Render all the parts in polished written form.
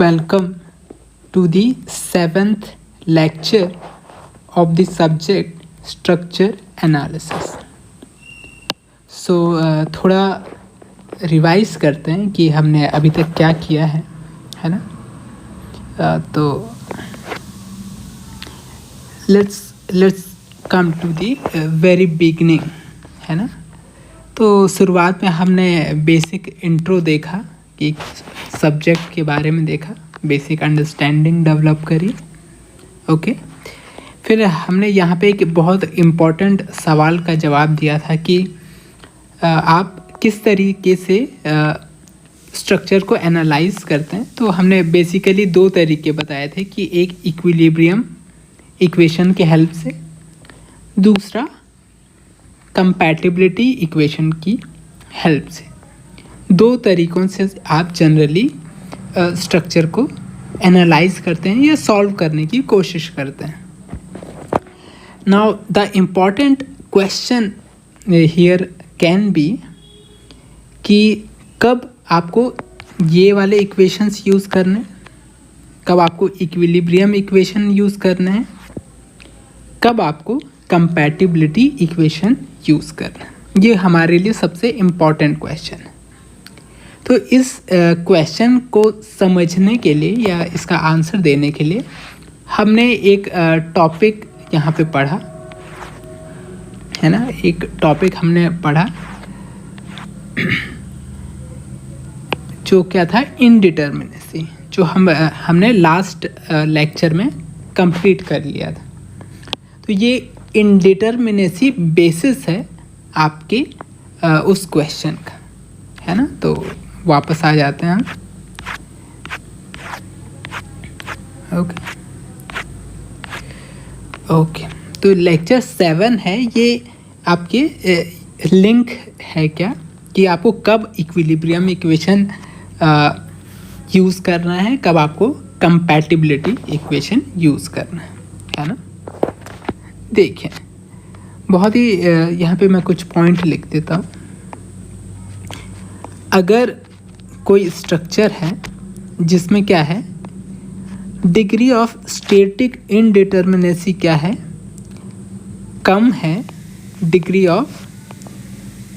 Welcome to the 7th lecture of the subject structure analysis. So थोड़ा revise करते हैं कि हमने अभी तक क्या किया है ना। तो let's come to the very beginning, है ना। तो शुरुआत में हमने बेसिक इंट्रो देखा कि सब्जेक्ट के बारे में देखा, बेसिक अंडरस्टैंडिंग डेवलप करी। ओके, फिर हमने यहाँ पे एक बहुत इम्पोर्टेंट सवाल का जवाब दिया था कि आप किस तरीके से स्ट्रक्चर को एनालाइज करते हैं। तो हमने बेसिकली दो तरीके बताए थे कि एक इक्विलिब्रियम इक्वेशन के हेल्प से, दूसरा कंपैटिबिलिटी इक्वेशन की हेल्प से। दो तरीकों से आप जनरली स्ट्रक्चर को एनालाइज करते हैं या सॉल्व करने की कोशिश करते हैं। Now the important question here can be कि कब आपको ये वाले इक्वेशंस यूज़ करने, कब आपको इक्विलिब्रियम इक्वेशन यूज़ करना है, कब आपको कंपैटिबिलिटी इक्वेशन यूज़ करना है। ये हमारे लिए सबसे इम्पॉर्टेंट क्वेश्चन है। तो इस क्वेश्चन को समझने के लिए या इसका आंसर देने के लिए हमने एक टॉपिक यहाँ पे पढ़ा है ना। एक टॉपिक हमने पढ़ा जो क्या था, इनडिटर्मिनेसी, जो हमने लास्ट लेक्चर में कंप्लीट कर लिया था। तो ये इनडिटर्मिनेसी बेसिस है आपके उस क्वेश्चन का, है ना। तो वापस आ जाते हैं हम। ओके, तो लेक्चर 7 है ये आपके लिंक है क्या कि आपको कब इक्विलिब्रियम इक्वेशन यूज़ करना है, कब आपको कंपैटिबिलिटी इक्वेशन यूज़ करना है ना। देखिए, बहुत ही यहाँ पे मैं कुछ पॉइंट लिख देता हूँ। अगर कोई स्ट्रक्चर है जिसमें क्या है, डिग्री ऑफ स्टैटिक इनडिटर्मिनेसी क्या है, कम है डिग्री ऑफ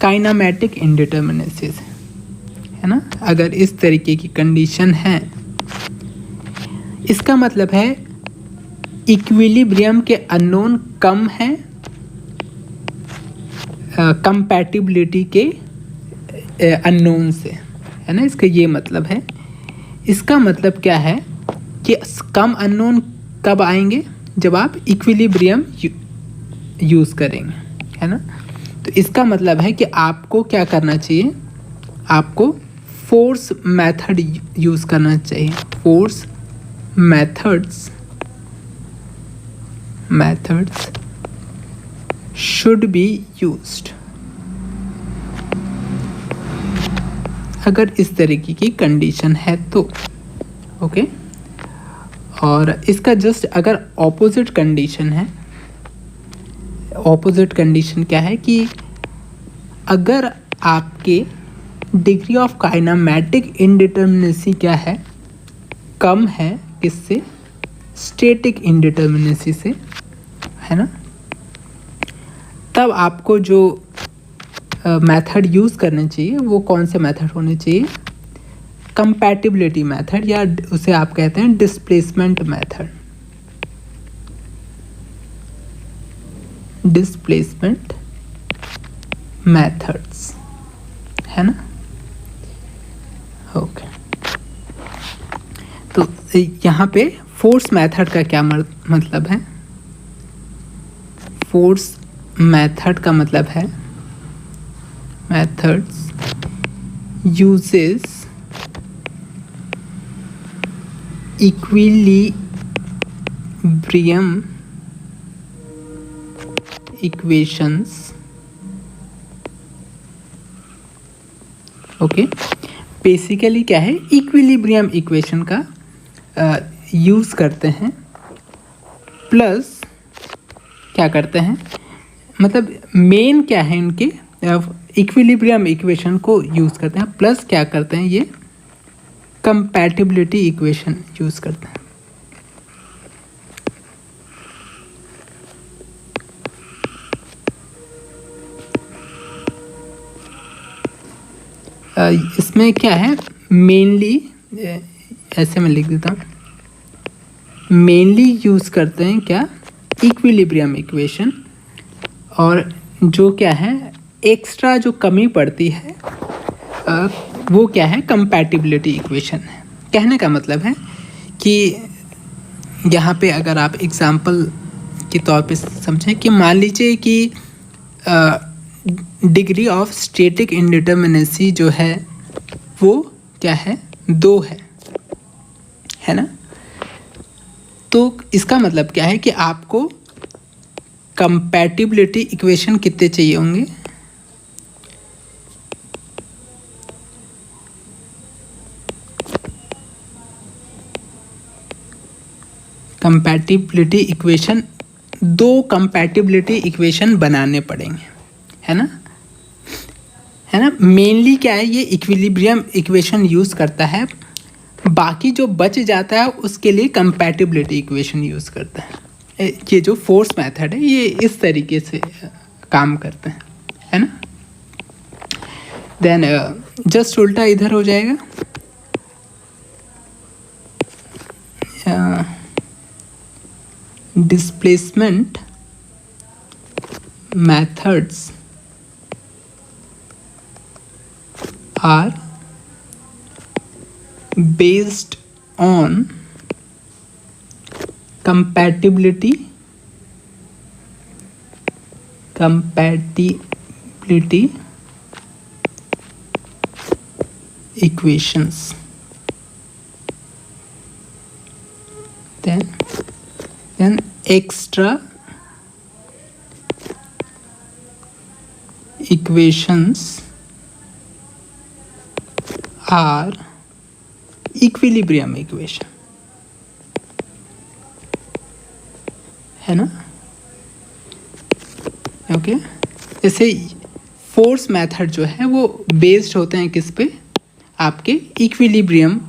काइनेमेटिक इनडिटर्मिनेसी से, है ना। अगर इस तरीके की कंडीशन है, इसका मतलब है इक्विलिब्रियम के अननोन कम है कंपैटिबिलिटी के अननोन से, है ना। इसका ये मतलब है। इसका मतलब क्या है कि कम अननोन कब आएंगे, जब आप इक्विलिब्रियम यूज़ करेंगे, है ना। तो इसका मतलब है कि आपको क्या करना चाहिए, आपको फोर्स मेथड यूज़ करना चाहिए। Force methods should be used अगर इस तरीके की कंडीशन है तो। ओके, और इसका जस्ट अगर ऑपोजिट कंडीशन है, ऑपोजिट कंडीशन क्या है कि अगर आपके डिग्री ऑफ काइनेमेटिक इनडिटर्मिनेसी क्या है, कम है किससे, स्टैटिक इनडिटर्मिनेसी से, है ना। तब आपको जो मेथड यूज़ करने चाहिए वो कौन से मेथड होने चाहिए, कंपैटिबिलिटी मेथड, या उसे आप कहते हैं डिस्प्लेसमेंट मेथड। डिस्प्लेसमेंट मेथड्स, है ना। ओके, तो यहाँ पे फोर्स मेथड का क्या मतलब है। फोर्स मेथड का मतलब है methods uses equilibrium equations। Okay, basically क्या है, इक्विलिब्रियम इक्वेशन का यूज़ करते हैं, प्लस क्या करते हैं, मतलब मेन क्या है इनके, इक्विलिब्रियम इक्वेशन को यूज़ करते हैं, प्लस क्या करते हैं, ये कंपैटिबिलिटी इक्वेशन यूज़ करते हैं। इसमें क्या है, मेनली ऐसे मैं लिख देता हूँ, मेनली यूज़ करते हैं क्या, इक्विलिब्रियम इक्वेशन, और जो क्या है एक्स्ट्रा जो कमी पड़ती है वो क्या है, कंपैटिबिलिटी इक्वेशन है। कहने का मतलब है कि यहाँ पे अगर आप एग्जांपल के तौर पे समझें कि मान लीजिए कि डिग्री ऑफ स्टैटिक इंडिटरमिनेसी जो है वो क्या है, 2 है ना। तो इसका मतलब क्या है कि आपको कंपैटिबिलिटी इक्वेशन कितने चाहिए होंगे, कंपैटिबिलिटी इक्वेशन, 2 कंपैटिबिलिटी इक्वेशन बनाने पड़ेंगे, है ना। मेनली क्या है, ये इक्विलिब्रियम इक्वेशन यूज़ करता है, बाकी जो बच जाता है उसके लिए कंपैटिबिलिटी इक्वेशन यूज़ करता है। ये जो फोर्स मेथड है ये इस तरीके से काम करते हैं, है ना। देन जस्ट उल्टा इधर हो जाएगा, displacement methods are based on compatibility equations. Then extra equations are equilibrium equation, है ना। ओके, जैसे फोर्स मेथड जो है वो बेस्ड होते हैं किस पे, आपके इक्विलिब्रियम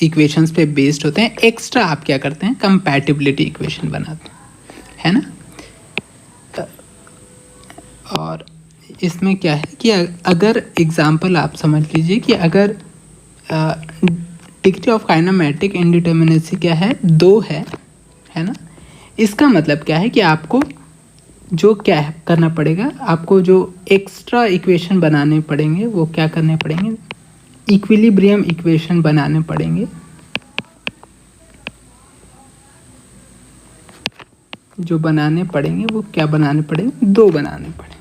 इक्वेशंस पे बेस्ड होते हैं। एक्स्ट्रा आप क्या करते हैं, कंपैटिबिलिटी इक्वेशन बनाते हैं, है ना। और इसमें क्या है कि अगर एग्जांपल आप समझ लीजिए कि अगर डिग्री ऑफ काइनेमेटिक इंडिटरमिनेसी क्या है, 2 है ना। इसका मतलब क्या है कि आपको जो क्या है करना पड़ेगा, आपको जो एक्स्ट्रा इक्वेशन बनाने पड़ेंगे वो क्या करने पड़ेंगे, इक्विलिब्रियम इक्वेशन बनाने पड़ेंगे, जो बनाने पड़ेंगे वो क्या बनाने पड़ेंगे, 2 बनाने पड़ेंगे।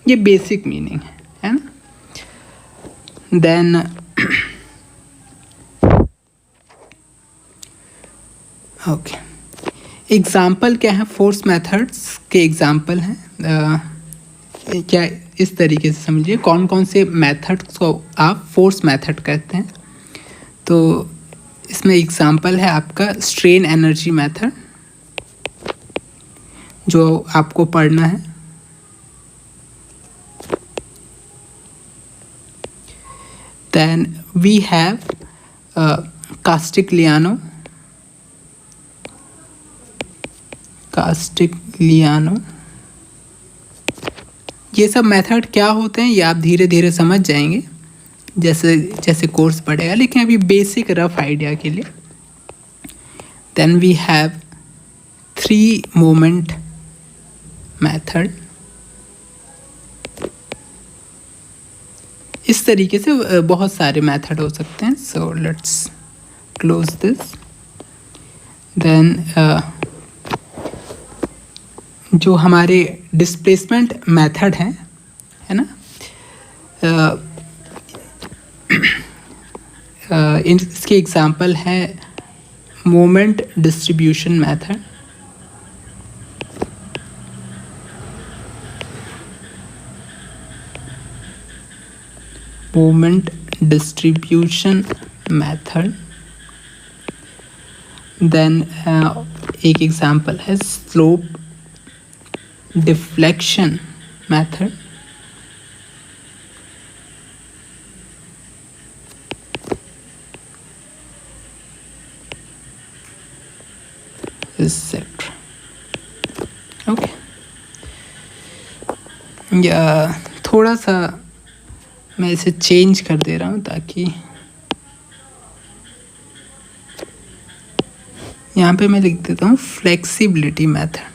ये बेसिक मीनिंग है ना। देन ओके, एग्जाम्पल क्या है, फोर्स मेथड्स के एग्जाम्पल हैं। क्या इस तरीके से समझिए, कौन कौन से मेथड्स को आप फोर्स मेथड कहते हैं। तो इसमें एग्जाम्पल है आपका स्ट्रेन एनर्जी मेथड, जो आपको पढ़ना है। Then we have Castigliano. ये सब मेथड क्या होते हैं ये आप धीरे धीरे समझ जाएंगे जैसे जैसे कोर्स बढ़ेगा, लेकिन अभी बेसिक रफ आइडिया के लिए। Then we have 3 moment method. इस तरीके से बहुत सारे मेथड हो सकते हैं। So let's close this. Then जो हमारे डिस्प्लेसमेंट मेथड हैं, है ना, इसके एग्जांपल है moment distribution method, moment distribution method. Then एक एग्जांपल है slope deflection method. This sector. Okay, या थोड़ा सा मैं इसे चेंज कर दे रहा हूँ ताकि यहाँ पे मैं लिख देता हूँ फ्लेक्सिबिलिटी मेथड।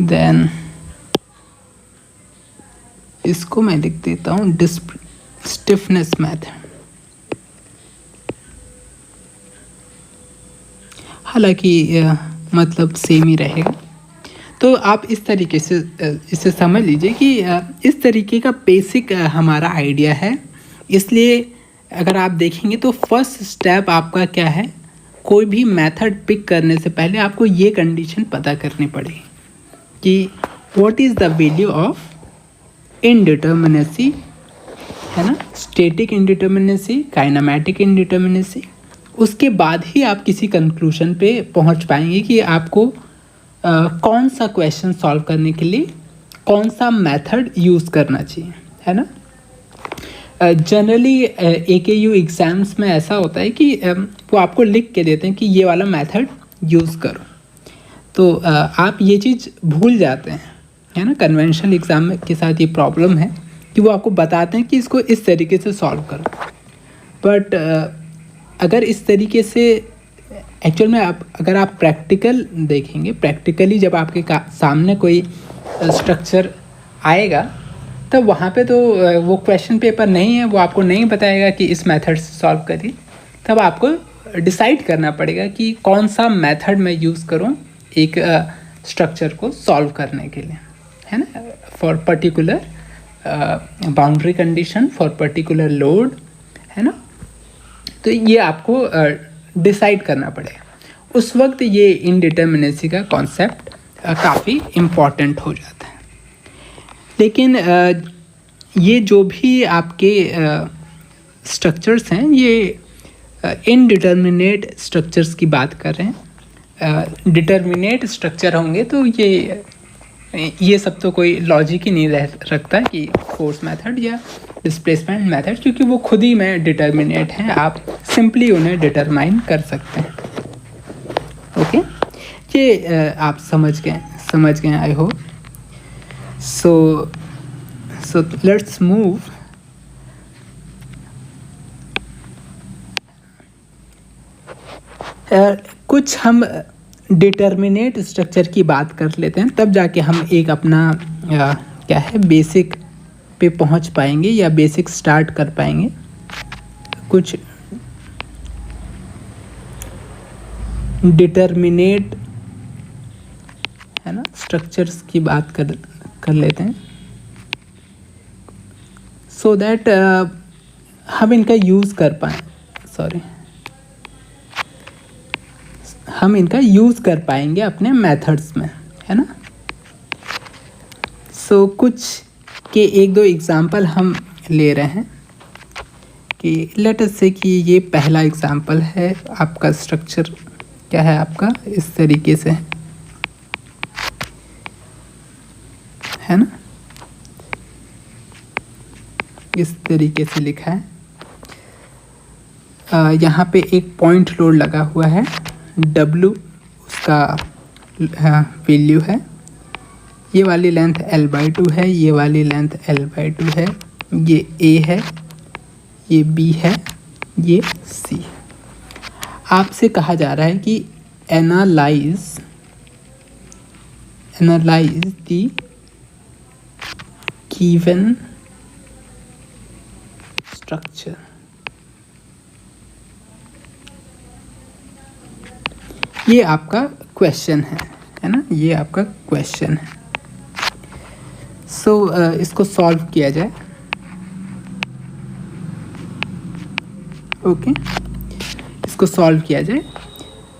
देन इसको मैं लिख देता हूँ स्टिफनेस मेथड। हालांकि मतलब सेम ही रहेगा। तो आप इस तरीके से इसे समझ लीजिए कि इस तरीके का बेसिक हमारा आइडिया है। इसलिए अगर आप देखेंगे तो फर्स्ट स्टेप आपका क्या है, कोई भी मेथड पिक करने से पहले आपको ये कंडीशन पता करनी पड़ेगी कि what is the value of indeterminacy, है ना, स्टैटिक इनडिटर्मिनेसी, काइनेमेटिक इनडिटर्मिनेसी। उसके बाद ही आप किसी कंक्लूजन पे पहुंच पाएंगे कि आपको कौन सा क्वेश्चन सॉल्व करने के लिए कौन सा मेथड यूज़ करना चाहिए, है ना। जनरली AKU एग्ज़ाम्स में ऐसा होता है कि वो आपको लिख के देते हैं कि ये वाला मेथड यूज़ करो, तो आप ये चीज़ भूल जाते हैं, है ना। कन्वेंशनल एग्ज़ाम के साथ ये प्रॉब्लम है कि वो आपको बताते हैं कि इसको इस तरीके से सॉल्व करो, बट अगर इस तरीके से एक्चुअल में अगर आप प्रैक्टिकल देखेंगे, प्रैक्टिकली जब आपके सामने कोई स्ट्रक्चर आएगा तब वहाँ पे तो वो क्वेश्चन पेपर नहीं है, वो आपको नहीं बताएगा कि इस मेथड से सॉल्व करिए। तब आपको डिसाइड करना पड़ेगा कि कौन सा मेथड मैं यूज़ करूँ एक स्ट्रक्चर को सॉल्व करने के लिए, है ना, for particular boundary condition, for particular load, है ना। तो ये आपको डिसाइड करना पड़ेगा। उस वक्त ये इनडिटर्मिनेसी का कॉन्सेप्ट काफ़ी इम्पॉर्टेंट हो जाता है। लेकिन ये जो भी आपके स्ट्रक्चर्स हैं, ये इनडिटर्मिनेट स्ट्रक्चर्स की बात कर रहे हैं। डिटर्मिनेट स्ट्रक्चर होंगे तो ये सब तो कोई लॉजिक ही नहीं रखता कि फोर्स मेथड या डिस्प्लेसमेंट मेथड, क्योंकि वो खुद ही में डिटर्मिनेट हैं, आप सिंपली उन्हें डिटरमाइन कर सकते हैं। ओके, ये आप समझ गए I hope. So let's move कुछ हम डिटर्मिनेट स्ट्रक्चर की बात कर लेते हैं, तब जाके हम एक अपना क्या है बेसिक पे पहुंच पाएंगे या बेसिक स्टार्ट कर पाएंगे। कुछ डिटर्मिनेट, है ना, स्ट्रक्चर्स की बात कर लेते हैं, सो दैट हम इनका यूज़ कर पाएँ, हम इनका यूज़ कर पाएंगे अपने मेथड्स में, है ना। सो कुछ के एक दो एग्ज़ाम्पल हम ले रहे हैं कि लेट अस से कि ये पहला एग्ज़ाम्पल है। आपका स्ट्रक्चर क्या है, आपका इस तरीके से है ना, इस तरीके से लिखा है। यहाँ पे एक पॉइंट लोड लगा हुआ है, W उसका वैल्यू है, ये वाली लेंथ L/2 है, ये वाली लेंथ L/2 है, ये A है, ये B है, ये C। आपसे कहा जा रहा है कि एनालाइज द गिवन स्ट्रक्चर। ये आपका क्वेश्चन है ना, ये आपका क्वेश्चन है। सो इसको सॉल्व किया जाए। ओके, इसको सॉल्व किया जाए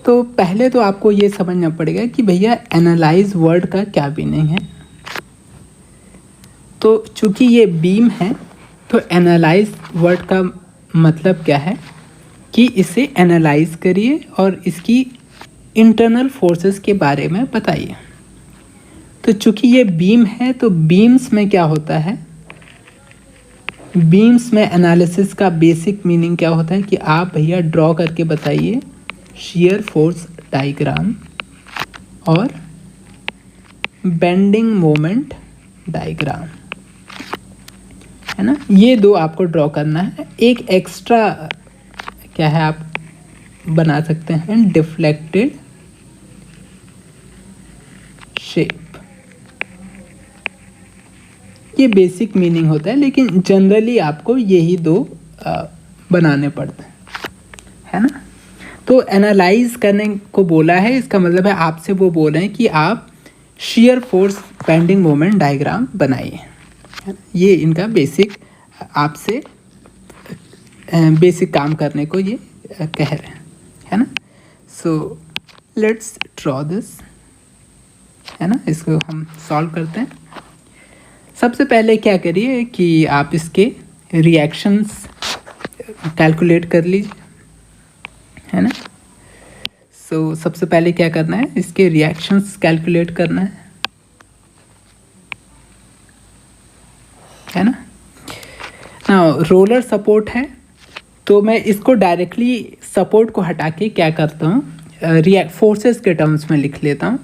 तो पहले तो आपको ये समझना पड़ेगा कि भैया एनालाइज वर्ड का क्या मीनिंग है। तो चूंकि ये बीम है तो एनालाइज वर्ड का मतलब क्या है कि इसे एनालाइज करिए और इसकी इंटरनल फोर्सेस के बारे में बताइए। तो चूंकि ये बीम है तो बीम्स में क्या होता है, बीम्स में एनालिसिस का बेसिक मीनिंग क्या होता है कि आप भैया ड्रॉ करके बताइए शियर फोर्स डायग्राम और बेंडिंग मोमेंट डायग्राम, है ना। ये दो आपको ड्रॉ करना है। एक एक्स्ट्रा क्या है आप बना सकते हैं, डिफ्लेक्टेड शेप। ये बेसिक मीनिंग होता है, लेकिन जनरली आपको यही दो बनाने पड़ते हैं, है ना। तो एनालाइज करने को बोला है, इसका मतलब है आपसे वो बोल रहे हैं कि आप shear force bending moment diagram बनाइए। ये इनका बेसिक आपसे बेसिक काम करने को ये कह रहे हैं, है ना। सो लेट्स ड्रॉ दिस, है ना। इसको हम सॉल्व करते हैं। सबसे पहले क्या करिए कि आप इसके रिएक्शंस कैलकुलेट कर लीजिए, है ना। सो सबसे पहले क्या करना है, इसके रिएक्शंस कैलकुलेट करना है ना। रोलर सपोर्ट है तो मैं इसको डायरेक्टली सपोर्ट को हटा के क्या करता हूँ, फोर्सेस के टर्म्स में लिख लेता हूँ।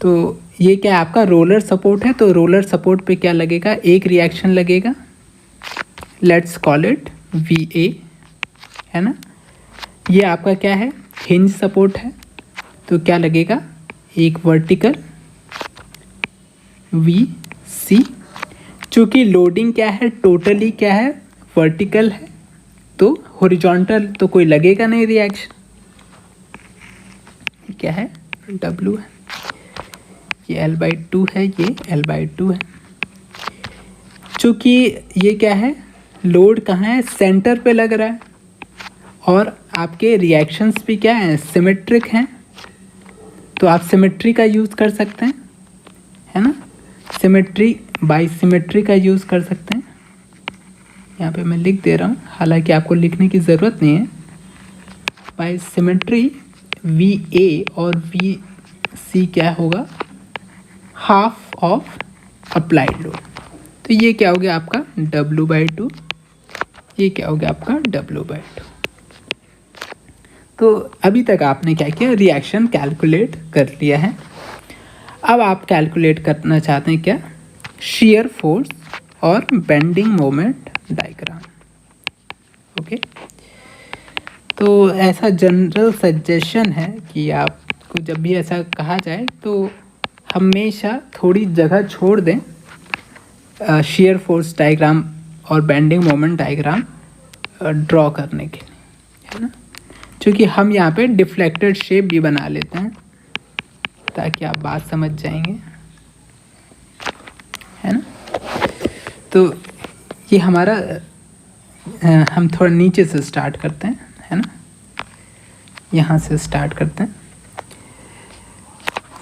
तो ये क्या है, आपका रोलर सपोर्ट है, तो रोलर सपोर्ट पे क्या लगेगा, एक रिएक्शन लगेगा, लेट्स कॉल इट VA, है ना। ये आपका क्या है, हिंज सपोर्ट है, तो क्या लगेगा, एक वर्टिकल VC। चूँकि लोडिंग क्या है, टोटली क्या है, वर्टिकल है, तो हॉरिजॉन्टल तो कोई लगेगा नहीं रिएक्शन। ये क्या है, W है, ये L/2 है, ये L/2 है। चूँकि ये क्या है, लोड कहाँ है, सेंटर पे लग रहा है, और आपके रिएक्शंस भी क्या हैं, सिमेट्रिक हैं, तो आप सिमेट्री का यूज़ कर सकते हैं, है ना। सिमेट्री बाई सिमेट्री का यूज़ कर सकते हैं। यहाँ पे मैं लिख दे रहा हूँ, हालांकि आपको लिखने की ज़रूरत नहीं है। बाई सिमेट्री VA और VC क्या होगा, हाफ ऑफ अप्लाइड लोड। तो ये क्या हो गया आपका W/2, ये क्या हो गया आपका W/2। तो अभी तक आपने क्या किया, रिएक्शन कैलकुलेट कर लिया है। अब आप कैलकुलेट करना चाहते हैं क्या, शियर फोर्स और बेंडिंग मोमेंट डायग्राम। ओके, तो ऐसा जनरल सजेशन है कि आपको जब भी ऐसा कहा जाए तो हमेशा थोड़ी जगह छोड़ दें शियर फोर्स डायग्राम और बेंडिंग मोमेंट डायग्राम ड्रॉ करने के लिए, है ना। क्योंकि हम यहाँ पे डिफ्लेक्टेड शेप भी बना लेते हैं ताकि आप बात समझ जाएंगे, है ना। तो ये हमारा हम थोड़ा नीचे से स्टार्ट करते हैं, है ना। यहाँ से स्टार्ट करते हैं।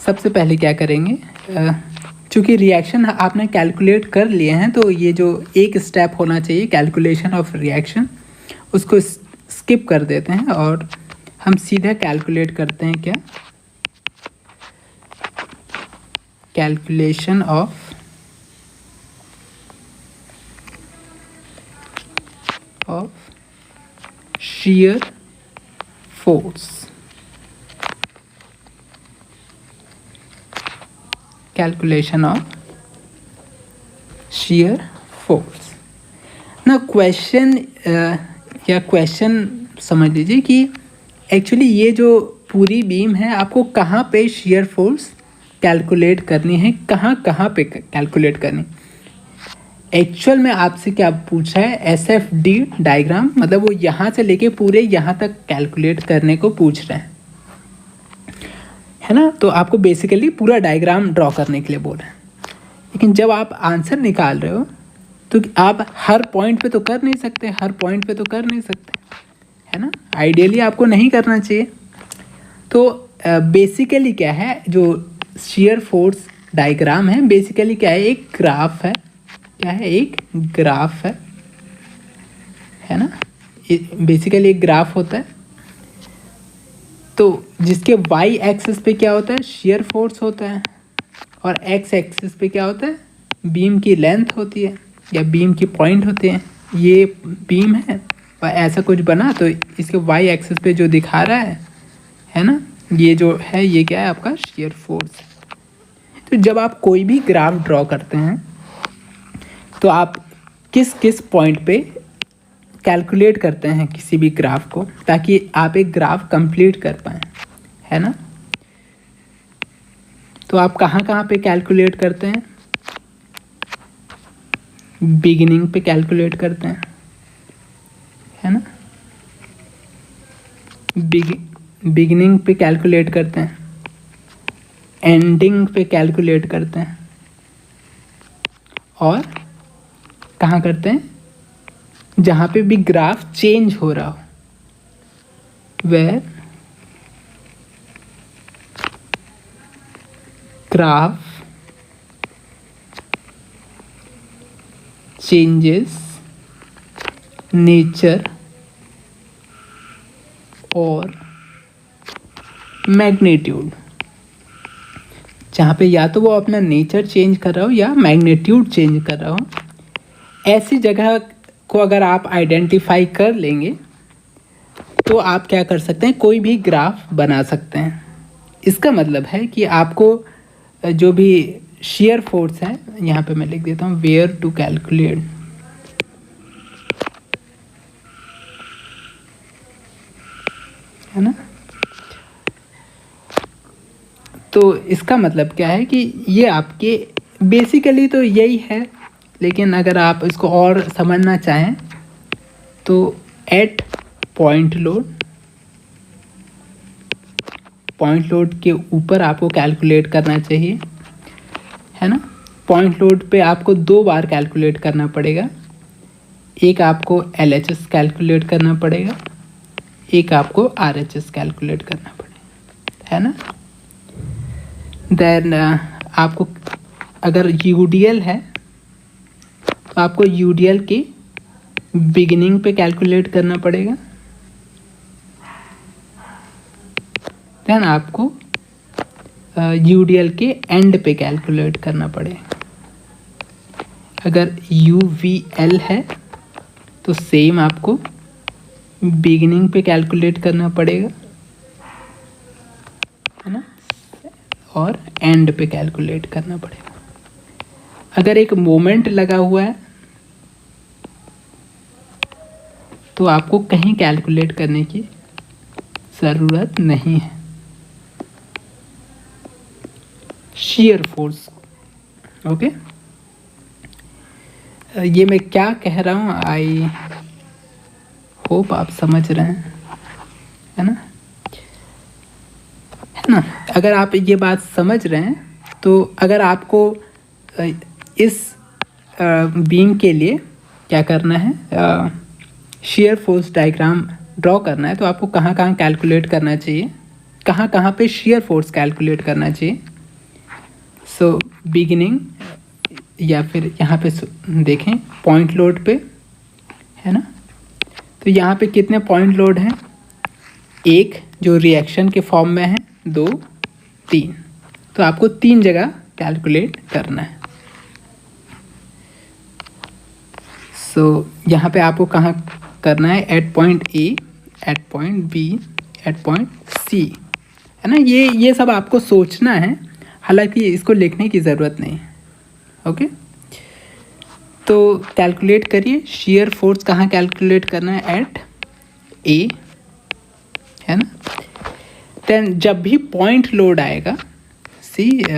सबसे पहले क्या करेंगे, चूँकि रिएक्शन आपने कैलकुलेट कर लिए हैं, तो ये जो एक स्टेप होना चाहिए कैलकुलेशन ऑफ रिएक्शन, उसको स्किप कर देते हैं और हम सीधा कैलकुलेट करते हैं क्या, calculation of shear force, calculation of shear force ना। क्वेश्चन या क्वेश्चन समझ लीजिए कि एक्चुअली ये जो पूरी बीम है आपको कहाँ पे shear फोर्स कैलकुलेट करनी है, कहाँ पे कैलकुलेट करनी। एक्चुअल में आपसे क्या पूछा है, SFD डायग्राम, मतलब वो यहाँ से लेके पूरे यहाँ तक कैलकुलेट करने को पूछ रहे हैं, है ना। तो आपको बेसिकली पूरा डायग्राम ड्रॉ करने के लिए बोल रहे हैं। लेकिन जब आप आंसर निकाल रहे हो तो आप हर पॉइंट पे तो कर नहीं सकते, है ना। आइडियली आपको नहीं करना चाहिए। तो बेसिकली क्या है, जो शियर फोर्स डायग्राम है, बेसिकली क्या है, एक ग्राफ है, क्या है, एक ग्राफ है ना। बेसिकली एक ग्राफ होता है, तो जिसके y एक्सिस पे क्या होता है, शियर फोर्स होता है, और x एक्सिस पे क्या होता है, बीम की लेंथ होती है या बीम की पॉइंट होती है, ये बीम है और ऐसा कुछ बना, तो इसके वाई एक्सिस पे जो दिखा रहा है ना, ये जो है ये क्या है आपका शियर फोर्स। तो जब आप कोई भी ग्राफ ड्रॉ करते हैं तो आप किस किस पॉइंट पे कैलकुलेट करते हैं किसी भी ग्राफ को, ताकि आप एक ग्राफ कंप्लीट कर पाएँ, है ना। तो आप कहाँ कहाँ पे कैलकुलेट करते हैं? बिगिनिंग पे कैलकुलेट करते हैं, है ना। बिगिनिंग पे कैलकुलेट करते हैं, एंडिंग पे कैलकुलेट करते हैं, और कहाँ करते हैं? जहाँ पे भी ग्राफ चेंज हो रहा हो, वेयर ग्राफ चेंजेस नेचर और मैग्नीट्यूड, जहाँ पे या तो वो अपना नेचर चेंज कर रहा हो या मैग्नीट्यूड चेंज कर रहा हो, ऐसी जगह को अगर आप आइडेंटिफाई कर लेंगे तो आप क्या कर सकते हैं, कोई भी ग्राफ बना सकते हैं। इसका मतलब है कि आपको जो भी शियर फोर्स है, यहाँ पे मैं लिख देता हूँ वेयर टू कैलकुलेट, है ना। तो इसका मतलब क्या है कि ये आपके बेसिकली तो यही है, लेकिन अगर आप इसको और समझना चाहें तो एट पॉइंट लोड के ऊपर आपको कैलकुलेट करना चाहिए, है ना। पॉइंट लोड पे आपको 2 बार कैलकुलेट करना पड़ेगा, एक आपको LHS कैलकुलेट करना पड़ेगा, एक आपको RHS कैलकुलेट करना पड़ेगा, है ना। देन आपको अगर UDL है तो आपको UDL के बिगिनिंग पे कैलकुलेट करना पड़ेगा, देन आपको UDL के एंड पे कैलकुलेट करना पड़ेगा। अगर UVL है तो सेम आपको बिगिनिंग पे कैलकुलेट करना पड़ेगा, है ना, और एंड पे कैलकुलेट करना पड़ेगा। अगर एक मोमेंट लगा हुआ है तो आपको कहीं कैलकुलेट करने की ज़रूरत नहीं है। Shear force, okay. ये मैं क्या कह रहा हूँ, आई होप आप समझ रहे हैं, है ना, है ना। अगर आप ये बात समझ रहे हैं तो अगर आपको इस बीम के लिए क्या करना है, शियर फोर्स डायग्राम ड्रॉ करना है, तो आपको कहाँ कहाँ कैलकुलेट करना चाहिए, कहाँ कहाँ पे शियर फोर्स कैलकुलेट करना चाहिए। सो बिगिनिंग या फिर यहाँ पे देखें पॉइंट लोड पे, है ना। तो यहाँ पे कितने पॉइंट लोड हैं, एक जो रिएक्शन के फॉर्म में है, 2, 3, तो आपको 3 जगह कैलकुलेट करना है। सो यहाँ पे आपको कहाँ करना है, at point A, at point B, at point C, है ना। ये सब आपको सोचना है, हालांकि इसको लिखने की ज़रूरत नहीं है, ओके। तो कैलकुलेट करिए, शियर फोर्स कहाँ कैलकुलेट करना है, एट A, है ना। देन जब भी पॉइंट लोड आएगा,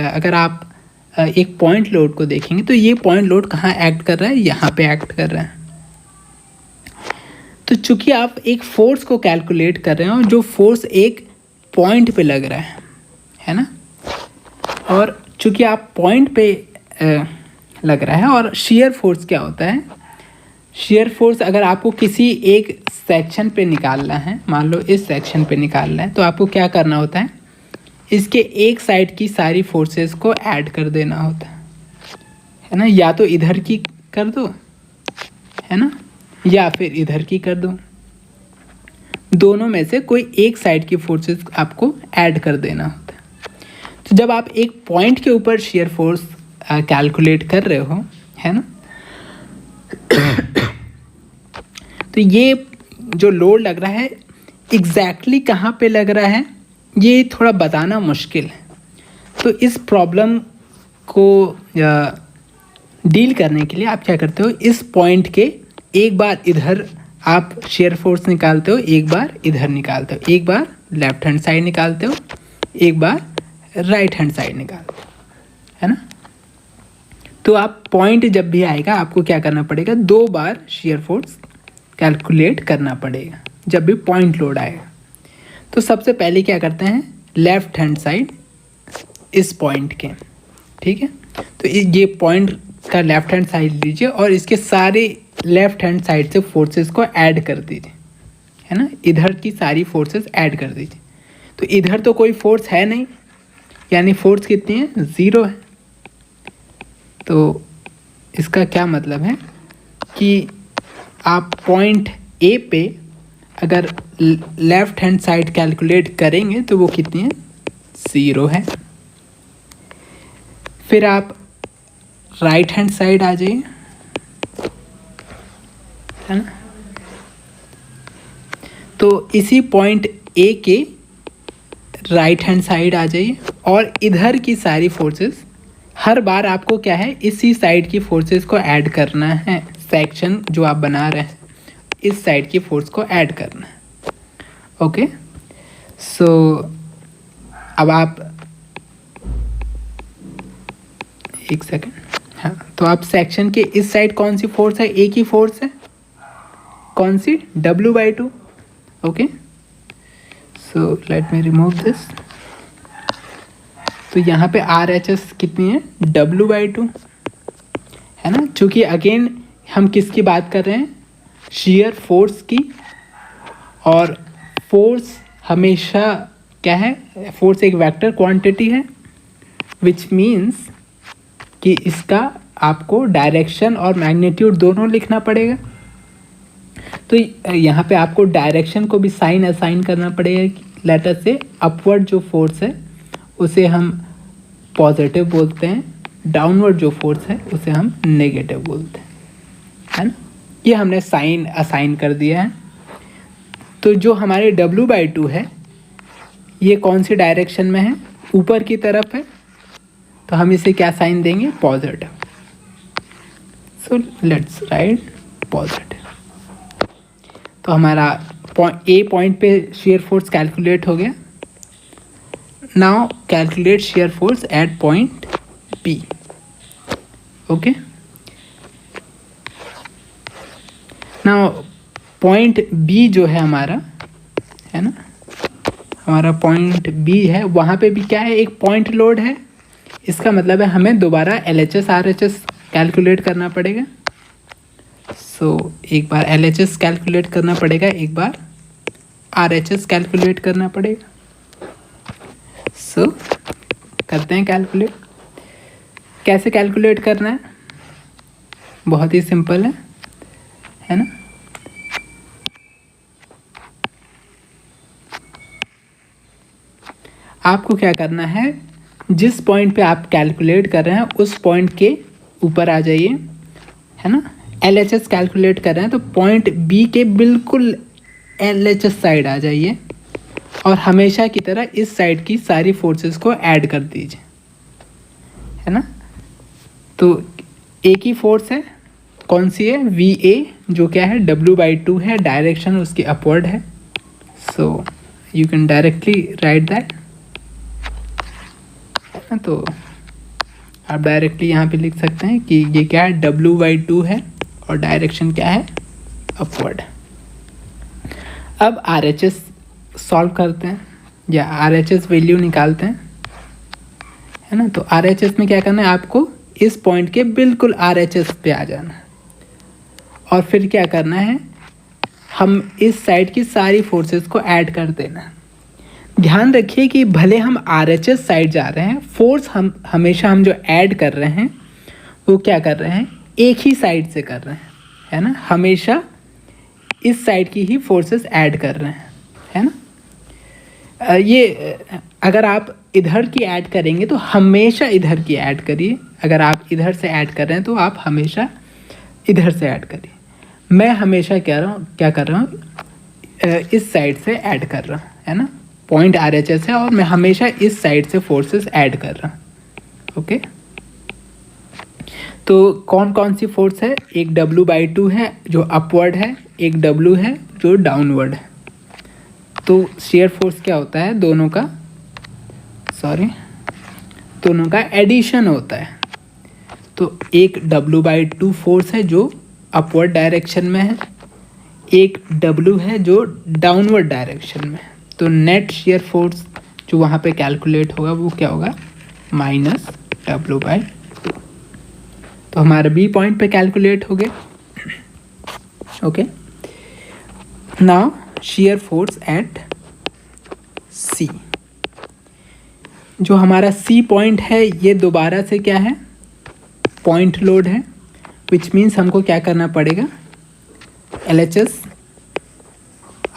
अगर आप एक पॉइंट लोड को देखेंगे तो ये पॉइंट लोड कहाँ एक्ट कर रहा है, यहाँ पे एक्ट कर रहा है। तो चूंकि आप एक फोर्स को कैलकुलेट कर रहे हो जो फोर्स एक पॉइंट पे लग रहा है ना, और चूंकि आप पॉइंट पे लग रहा है, और शियर फोर्स क्या होता है, शियर फोर्स अगर आपको किसी एक सेक्शन पे निकालना है, मान लो इस सेक्शन पे निकालना है, तो आपको क्या करना होता है, इसके एक साइड की सारी फोर्सेस को ऐड कर देना होता है ना। या तो इधर की कर दो, है ना, या फिर इधर की कर दो, दोनों में से कोई एक साइड की फोर्सेस आपको ऐड कर देना होता है। तो जब आप एक पॉइंट के ऊपर शियर फोर्स कैलकुलेट कर रहे हो, है ना, तो ये जो लोड लग रहा है एग्जैक्टली कहाँ पे लग रहा है ये थोड़ा बताना मुश्किल है। तो इस प्रॉब्लम को डील करने के लिए आप क्या करते हो, इस पॉइंट के एक बार इधर आप शेयर फोर्स निकालते हो, एक बार इधर निकालते हो, एक बार लेफ्ट हैंड साइड निकालते हो, एक बार राइट हैंड साइड निकालते हो, है ना। तो आप पॉइंट जब भी आएगा आपको क्या करना पड़ेगा, 2 बार शेयर फोर्स कैलकुलेट करना पड़ेगा जब भी पॉइंट लोड आएगा। तो सबसे पहले क्या करते हैं, लेफ्ट हैंड साइड इस पॉइंट के, ठीक है। तो ये पॉइंट का लेफ्ट हैंड साइड लीजिए और इसके सारे लेफ्ट हैंड साइड से फोर्सेस को ऐड कर दीजिए, है ना। इधर की सारी फोर्सेस ऐड कर दीजिए। तो इधर तो कोई फोर्स है नहीं, यानी फोर्स कितनी है, 0 है। तो इसका क्या मतलब है कि आप पॉइंट ए पे अगर लेफ्ट हैंड साइड कैलकुलेट करेंगे तो वो कितनी है, 0 है। फिर आप राइट हैंड साइड आ जाइए, है ना। तो इसी पॉइंट ए के राइट हैंड साइड आ जाइए और इधर की सारी फोर्सेस, हर बार आपको क्या है, इसी साइड की फोर्सेस को ऐड करना है। सेक्शन जो आप बना रहे हैं इस साइड की फोर्स को ऐड करना है। ओके, सो अब आप एक सेकेंड, हाँ, तो आप सेक्शन के इस साइड कौन सी फोर्स है, एक ही फोर्स है, कौन सी, W/2। Okay, so let me remove this. तो यहाँ पे RHS कितनी है, W/2, है ना। चूँकि अगेन हम किसकी बात कर रहे हैं, शेयर फोर्स की, और फोर्स हमेशा क्या है, फोर्स एक वेक्टर क्वांटिटी है, विच मीन्स कि इसका आपको डायरेक्शन और मैग्नीट्यूड दोनों लिखना पड़ेगा। तो यहाँ पे आपको डायरेक्शन को भी साइन असाइन करना पड़ेगा। लेटर से अपवर्ड जो फोर्स है उसे हम पॉजिटिव बोलते हैं, डाउनवर्ड जो फोर्स है उसे हम नेगेटिव बोलते हैं, है ना। ये हमने साइन असाइन कर दिया है। तो जो हमारे W/2 है ये कौन सी डायरेक्शन में है, ऊपर की तरफ है, तो हम इसे क्या साइन देंगे, positive. So let's write positive. तो हमारा ए पॉइंट पे शेयर फोर्स कैलकुलेट हो गया। Now calculate shear force at point B. Okay, now point B जो है हमारा, है ना, हमारा पॉइंट बी है, वहाँ पे भी क्या है, एक पॉइंट लोड है। इसका मतलब है हमें दोबारा LHS RHS कैलकुलेट करना पड़ेगा। सो एक बार LHS कैलकुलेट करना पड़ेगा, एक बार RHS कैलकुलेट करना पड़ेगा। सो करते हैं कैलकुलेट। कैसे कैलकुलेट करना है, बहुत ही सिंपल है ना। आपको क्या करना है, जिस पॉइंट पे आप कैलकुलेट कर रहे हैं उस पॉइंट के ऊपर आ जाइए, है ना। LHS कैलकुलेट कर रहे हैं तो पॉइंट बी के बिल्कुल LHS साइड आ जाइए और हमेशा की तरह इस साइड की सारी फोर्सेस को ऐड कर दीजिए, है ना। तो एक ही फोर्स है, कौन सी है, VA, जो क्या है, W/2 है, डायरेक्शन उसकी अपवर्ड है। So you can directly right that. तो आप डायरेक्टली यहाँ पे लिख सकते हैं कि ये क्या है, W/2 है और डायरेक्शन क्या है, अपवर्ड। अब RHS सॉल्व करते हैं या RHS वैल्यू निकालते हैं, है ना। तो RHS में क्या करना है, आपको इस पॉइंट के बिल्कुल RHS पे आ जाना है और फिर क्या करना है, हम इस साइड की सारी फोर्सेस को ऐड कर देना है। ध्यान रखिए कि भले हम RHS साइड जा रहे हैं, फोर्स हम हमेशा हम जो ऐड कर रहे हैं वो क्या कर रहे हैं, एक ही साइड से कर रहे हैं, है ना। हमेशा इस साइड की ही फोर्सेस ऐड कर रहे हैं, है ना। ये अगर आप इधर की ऐड करेंगे तो हमेशा इधर की ऐड करिए, अगर आप इधर से ऐड कर रहे हैं तो आप हमेशा इधर से ऐड करिए। मैं हमेशा क्या कर रहा हूँ, इस साइड से ऐड कर रहा हूँ, है ना। पॉइंट RHS है और मैं हमेशा इस साइड से फोर्सेस ऐड कर रहा हूँ। ओके, तो कौन कौन सी फोर्स है, एक W/2 है जो अपवर्ड है, एक W है जो डाउनवर्ड है। तो शेयर फोर्स क्या होता है, दोनों का एडिशन होता है। तो एक W/2 फोर्स है जो अपवर्ड डायरेक्शन में है, एक W है जो डाउनवर्ड डायरेक्शन में है। तो नेट शेयर फोर्स जो वहाँ पे कैलकुलेट होगा वो क्या होगा, -W/2। तो हमारा B पॉइंट पे कैलकुलेट हो गया। Okay, now share force eight C। जो हमारा C पॉइंट है ये दोबारा से क्या है, पॉइंट लोड है, विच मीन्स हमको क्या करना पड़ेगा, LHS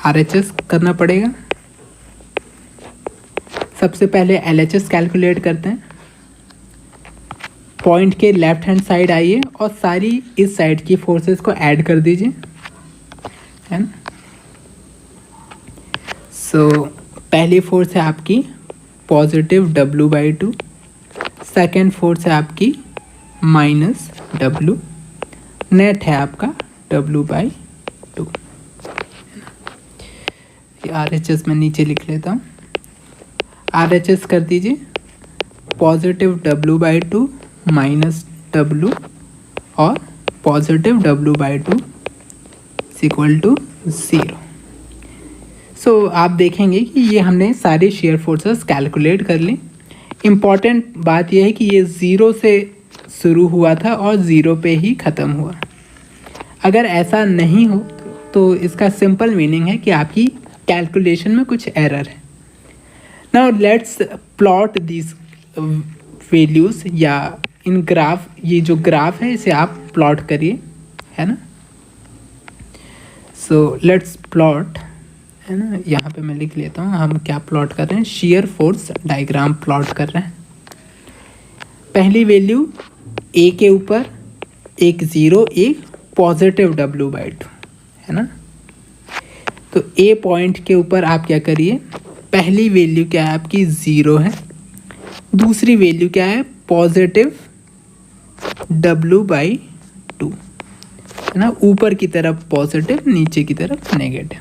RHS करना पड़ेगा। सबसे पहले LHS कैलकुलेट करते हैं। पॉइंट के लेफ्ट हैंड साइड आइए और सारी इस साइड की फोर्सेस को ऐड कर दीजिए, है ना। सो पहली फोर्स है आपकी पॉजिटिव W/2, सेकेंड फोर्स है आपकी -W, नेट है आपका W/2। RHS में नीचे लिख लेता हूँ, RHS कर दीजिए, पॉजिटिव W/2 -W और पॉजिटिव W/2 इक्वल टू 0। सो आप देखेंगे कि ये हमने सारे शेयर फोर्सेस कैलकुलेट कर ली। इम्पॉर्टेंट बात यह है कि ये 0 से शुरू हुआ था और 0 पे ही ख़त्म हुआ। अगर ऐसा नहीं हो तो इसका सिंपल मीनिंग है कि आपकी कैलकुलेशन में कुछ एरर है। Now let's plot this values, या इन ग्राफ, ये जो ग्राफ है इसे आप प्लॉट करिए, है ना। सो लेट्स प्लॉट, है ना। यहाँ पे मैं लिख लेता हूँ हम क्या प्लॉट कर रहे हैं, शेयर फोर्स डायग्राम प्लॉट कर रहे हैं। पहली वैल्यू A के ऊपर एक 0, एक पॉजिटिव W/2, है ना। तो A पॉइंट के ऊपर आप क्या करिए, पहली वैल्यू क्या है आपकी 0 है, दूसरी वैल्यू क्या है पॉजिटिव W/2, है ना। ऊपर की तरफ पॉजिटिव, नीचे की तरफ नेगेटिव।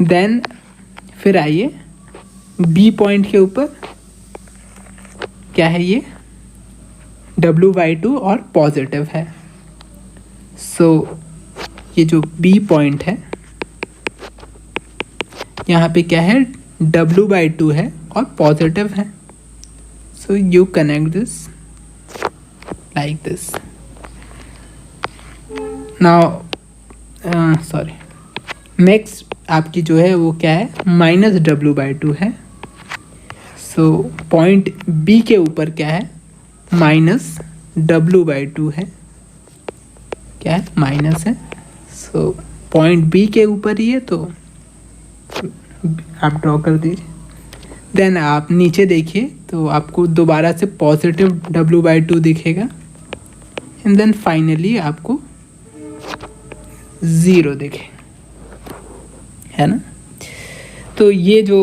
देन फिर आइए B पॉइंट के ऊपर क्या है, ये W/2 और पॉजिटिव है। सो ये जो B पॉइंट है यहाँ पे क्या है, W/2 है और पॉजिटिव है। So you connect this like this. Now next आपकी जो है वो क्या है, -W/2 है। सो पॉइंट B के ऊपर क्या है, -W/2 है, क्या है, माइनस है। सो पॉइंट B के ऊपर ही है तो आप ड्रॉ कर दीजिए। देन आप नीचे देखिए तो आपको दोबारा से पॉजिटिव W/2 दिखेगा, एंड देन फाइनली आपको 0 दिखे, है ना। तो ये जो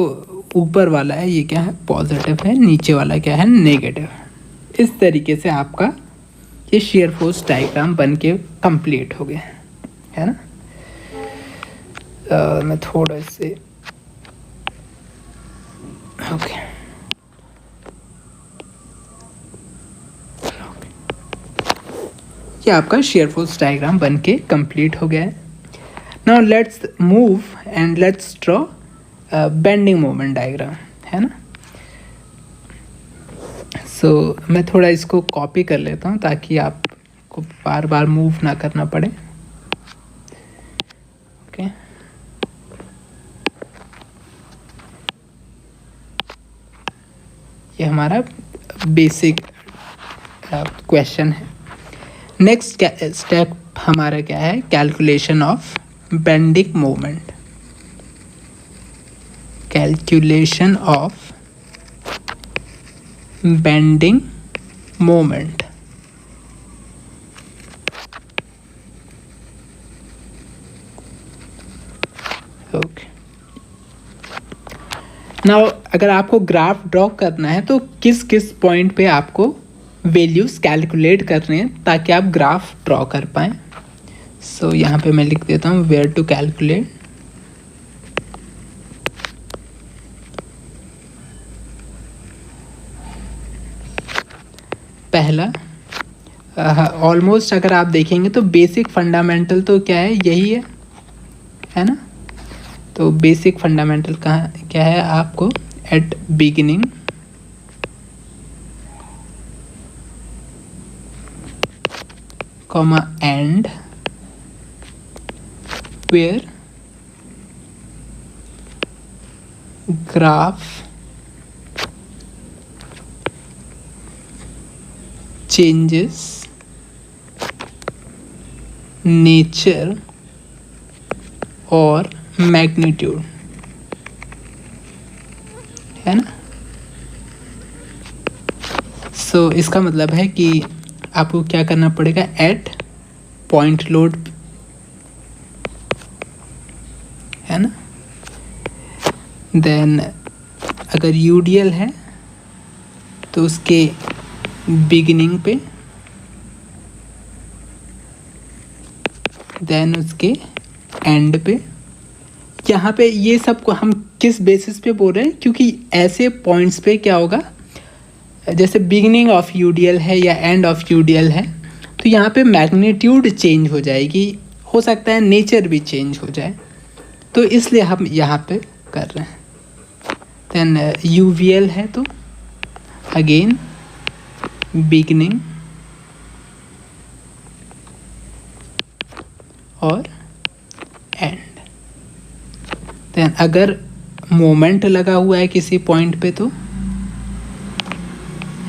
ऊपर वाला है ये क्या है, पॉजिटिव है, नीचे वाला क्या है, नेगेटिव। इस तरीके से आपका ये शेयर फोर्स डायग्राम बन के कंप्लीट हो गया, है ना। मैं थोड़ा से ओके ये आपका शेयर फोर्स डायग्राम बन के कंप्लीट हो गया है। Now let's move and let's draw bending moment diagram, है ना। सो मैं थोड़ा इसको कॉपी कर लेता हूँ ताकि आपको बार बार मूव ना करना पड़े। ओके, ये हमारा बेसिक क्वेश्चन है। नेक्स्ट स्टेप हमारा क्या है, calculation of bending moment. Calculation of bending moment. Now अगर आपको ग्राफ ड्रॉ करना है तो किस किस पॉइंट पे आपको वैल्यूज़ कैलकुलेट करने हैं ताकि आप ग्राफ ड्रॉ कर पाएँ। सो यहाँ पे मैं लिख देता हूँ वेयर टू कैलकुलेट। पहला ऑलमोस्ट अगर आप देखेंगे तो बेसिक फंडामेंटल तो क्या है, यही है ना। तो बेसिक फंडामेंटल कहाँ क्या है, आपको at beginning comma end where graph changes nature और मैग्नीट्यूड, है ना। सो इसका मतलब है कि आपको क्या करना पड़ेगा, एट पॉइंट लोड, है ना। देन अगर यूडीएल है तो उसके बिगिनिंग पे, देन उसके एंड पे। यहाँ पे ये सब को हम किस बेसिस पे बोल रहे हैं, क्योंकि ऐसे पॉइंट्स पे क्या होगा, जैसे बिगिनिंग ऑफ यूडीएल है या एंड ऑफ यूडीएल है, तो यहाँ पे मैग्नीट्यूड चेंज हो जाएगी, हो सकता है नेचर भी चेंज हो जाए, तो इसलिए हम यहाँ पे कर रहे हैं। देन यूवीएल है तो अगेन बिगिनिंग और एंड। देन अगर मोमेंट लगा हुआ है किसी पॉइंट पे तो,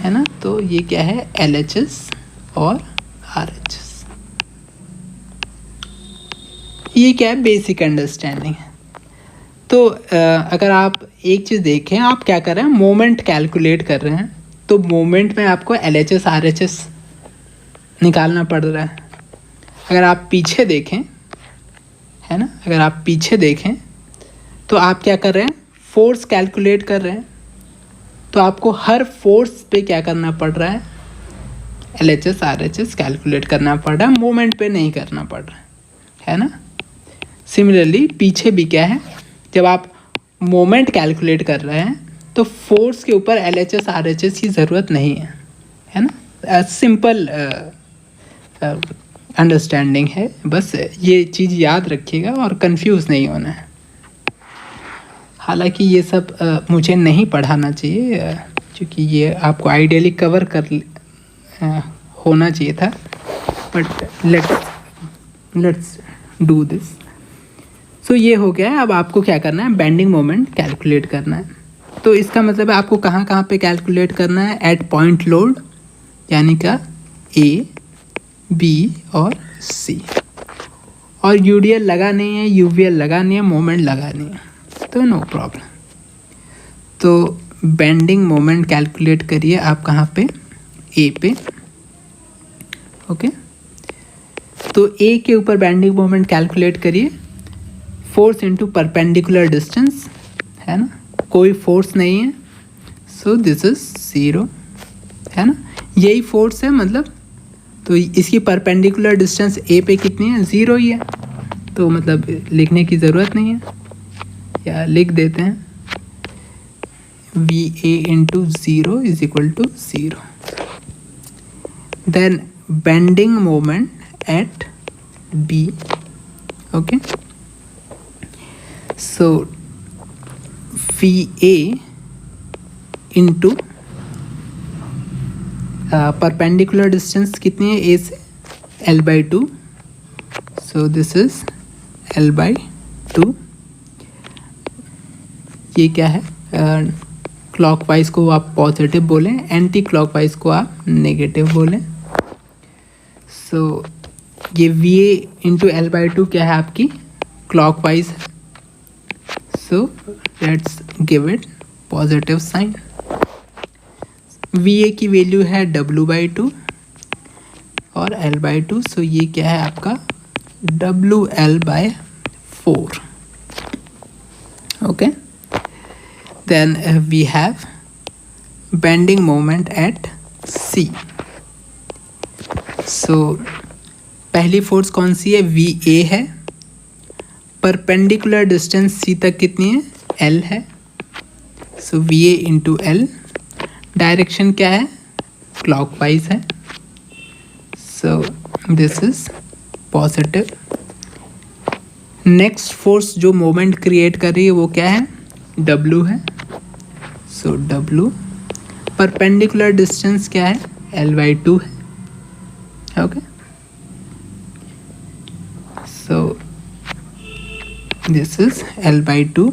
है ना, तो ये क्या है, LHS और RHS। ये क्या है, बेसिक अंडरस्टैंडिंग है। तो अगर आप एक चीज़ देखें, आप क्या कर रहे हैं, मोमेंट कैलकुलेट कर रहे हैं, तो मोमेंट में आपको LHS RHS निकालना पड़ रहा है। अगर आप पीछे देखें, है ना, अगर आप पीछे देखें तो आप क्या कर रहे हैं, फोर्स कैलकुलेट कर रहे हैं, तो आपको हर फोर्स पे क्या करना पड़ रहा है, LHS RHS कैलकुलेट करना पड़ रहा है, मोमेंट पे नहीं करना पड़ रहा है ना। सिमिलरली पीछे भी क्या है, जब आप मोमेंट कैलकुलेट कर रहे हैं तो फोर्स के ऊपर LHS RHS की ज़रूरत नहीं है ना। सिंपल अंडरस्टैंडिंग है, बस ये चीज़ याद रखिएगा और कंफ्यूज नहीं होना है। हालांकि ये सब मुझे नहीं पढ़ाना चाहिए, क्योंकि ये आपको आइडियली कवर कर होना चाहिए था, बट लेट्स डू दिस। सो ये हो गया है। अब आपको क्या करना है, बेंडिंग मोमेंट कैलकुलेट करना है। तो इसका मतलब है आपको कहाँ कहाँ पे कैलकुलेट करना है, एट पॉइंट लोड, यानी का A, B और C। और यूडीएल लगा नहीं है, यूवीएल लगा नहीं है, मोमेंट लगा नहीं है, तो नो प्रॉब्लम। तो बेंडिंग मोमेंट कैलकुलेट करिए आप कहाँ पे, A पे। ओके, तो A के ऊपर बेंडिंग मोमेंट कैलकुलेट करिए, फोर्स इनटू परपेंडिकुलर डिस्टेंस, है ना, कोई फोर्स नहीं है, सो दिस इज 0, है ना, यही फोर्स है मतलब। तो इसकी परपेंडिकुलर डिस्टेंस A पे कितनी है, 0 ही है, तो मतलब लिखने की ज़रूरत नहीं है, या लिख देते हैं VA into 0 is equal to 0। Then bending moment at B, okay. So VA into perpendicular distance कितनी है A से, L/2, so this is L/2। ये क्या है, क्लॉकवाइज को आप पॉजिटिव बोलें, एंटी क्लॉकवाइज को आप नेगेटिव बोलें। सो ये VA इंटू L/2 क्या है, आपकी clockwise, so let's give it positive sign. VA की वैल्यू है W/2 और L/2, सो ये क्या है आपका WL/4, okay. then we have bending moment at C. So पहली फोर्स कौन सी है, VA है, परपेंडिकुलर डिस्टेंस C तक कितनी है, L है, सो VA इंटू L, डायरेक्शन क्या है, क्लॉकवाइज है, सो this is positive. Next force जो मोमेंट क्रिएट कर रही है वो क्या है, W है, सो W, परपेंडिकुलर डिस्टेंस क्या है, L/2 है, okay, so this is L/2।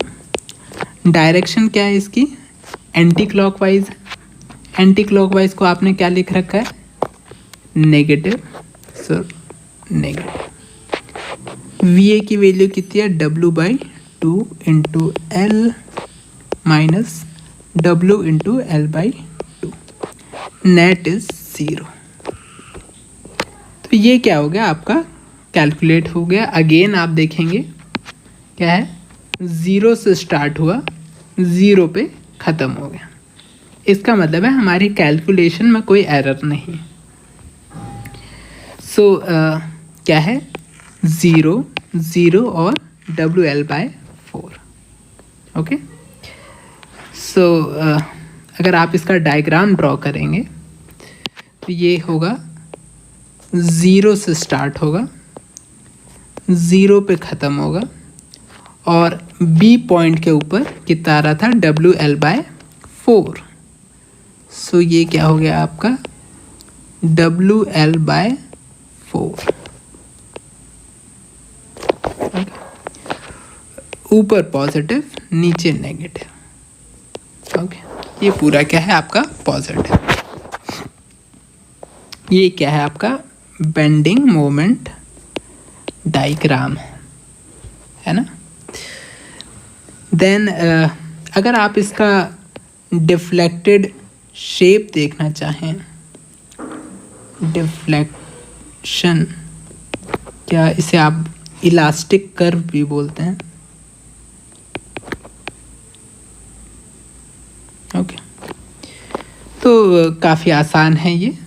Direction क्या है इसकी, एंटी क्लॉकवाइज, एंटी क्लॉकवाइज को आपने क्या लिख रखा है, नेगेटिव, सो नेगेटिव। VA की वैल्यू कितनी है, W/2 into L minus W into L/2, net is 0। तो ये क्या हो गया आपका, कैलकुलेट हो गया। अगेन आप देखेंगे क्या है, 0 से स्टार्ट हुआ, 0 पे ख़त्म हो गया। इसका मतलब है हमारी कैलकुलेशन में कोई एरर नहीं। सो क्या है, 0 0 और WL/4, ओके। सो अगर आप इसका डायग्राम ड्रॉ करेंगे तो ये होगा, 0 से स्टार्ट होगा, 0 पे ख़त्म होगा, और B पॉइंट के ऊपर कितना आ रहा था, WL/4। सो ये क्या हो गया आपका, WL/4, ऊपर पॉजिटिव नीचे नेगेटिव, ओके। ये पूरा क्या है आपका पॉजिटिव। ये क्या है आपका बेंडिंग मोमेंट डायग्राम है ना। देन अगर आप इसका डिफ्लेक्टेड शेप देखना चाहें, डिफ्लेक्शन, क्या इसे आप इलास्टिक कर्व भी बोलते हैं, ओके। तो काफ़ी आसान है ये,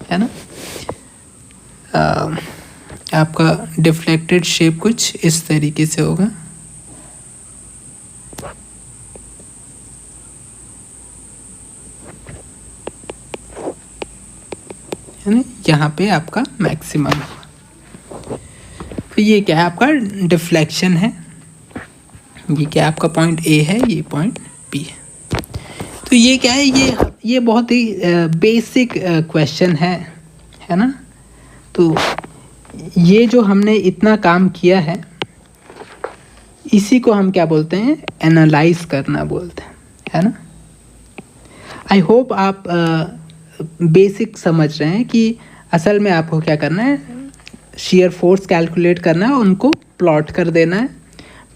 है ना। आपका डिफ्लेक्टेड शेप कुछ इस तरीके से होगा, है ना, यहाँ पे आपका मैक्सिमम होगा। तो ये क्या है आपका डिफ्लेक्शन है, ये क्या आपका पॉइंट A है, ये पॉइंट B है। तो ये क्या है, ये बहुत ही बेसिक क्वेश्चन है ना। तो ये जो हमने इतना काम किया है, इसी को हम क्या बोलते हैं, एनालाइज करना बोलते हैं, है ना। आई होप आप बेसिक समझ रहे हैं कि असल में आपको क्या करना है, शियर फोर्स कैलकुलेट करना है, उनको प्लॉट कर देना है,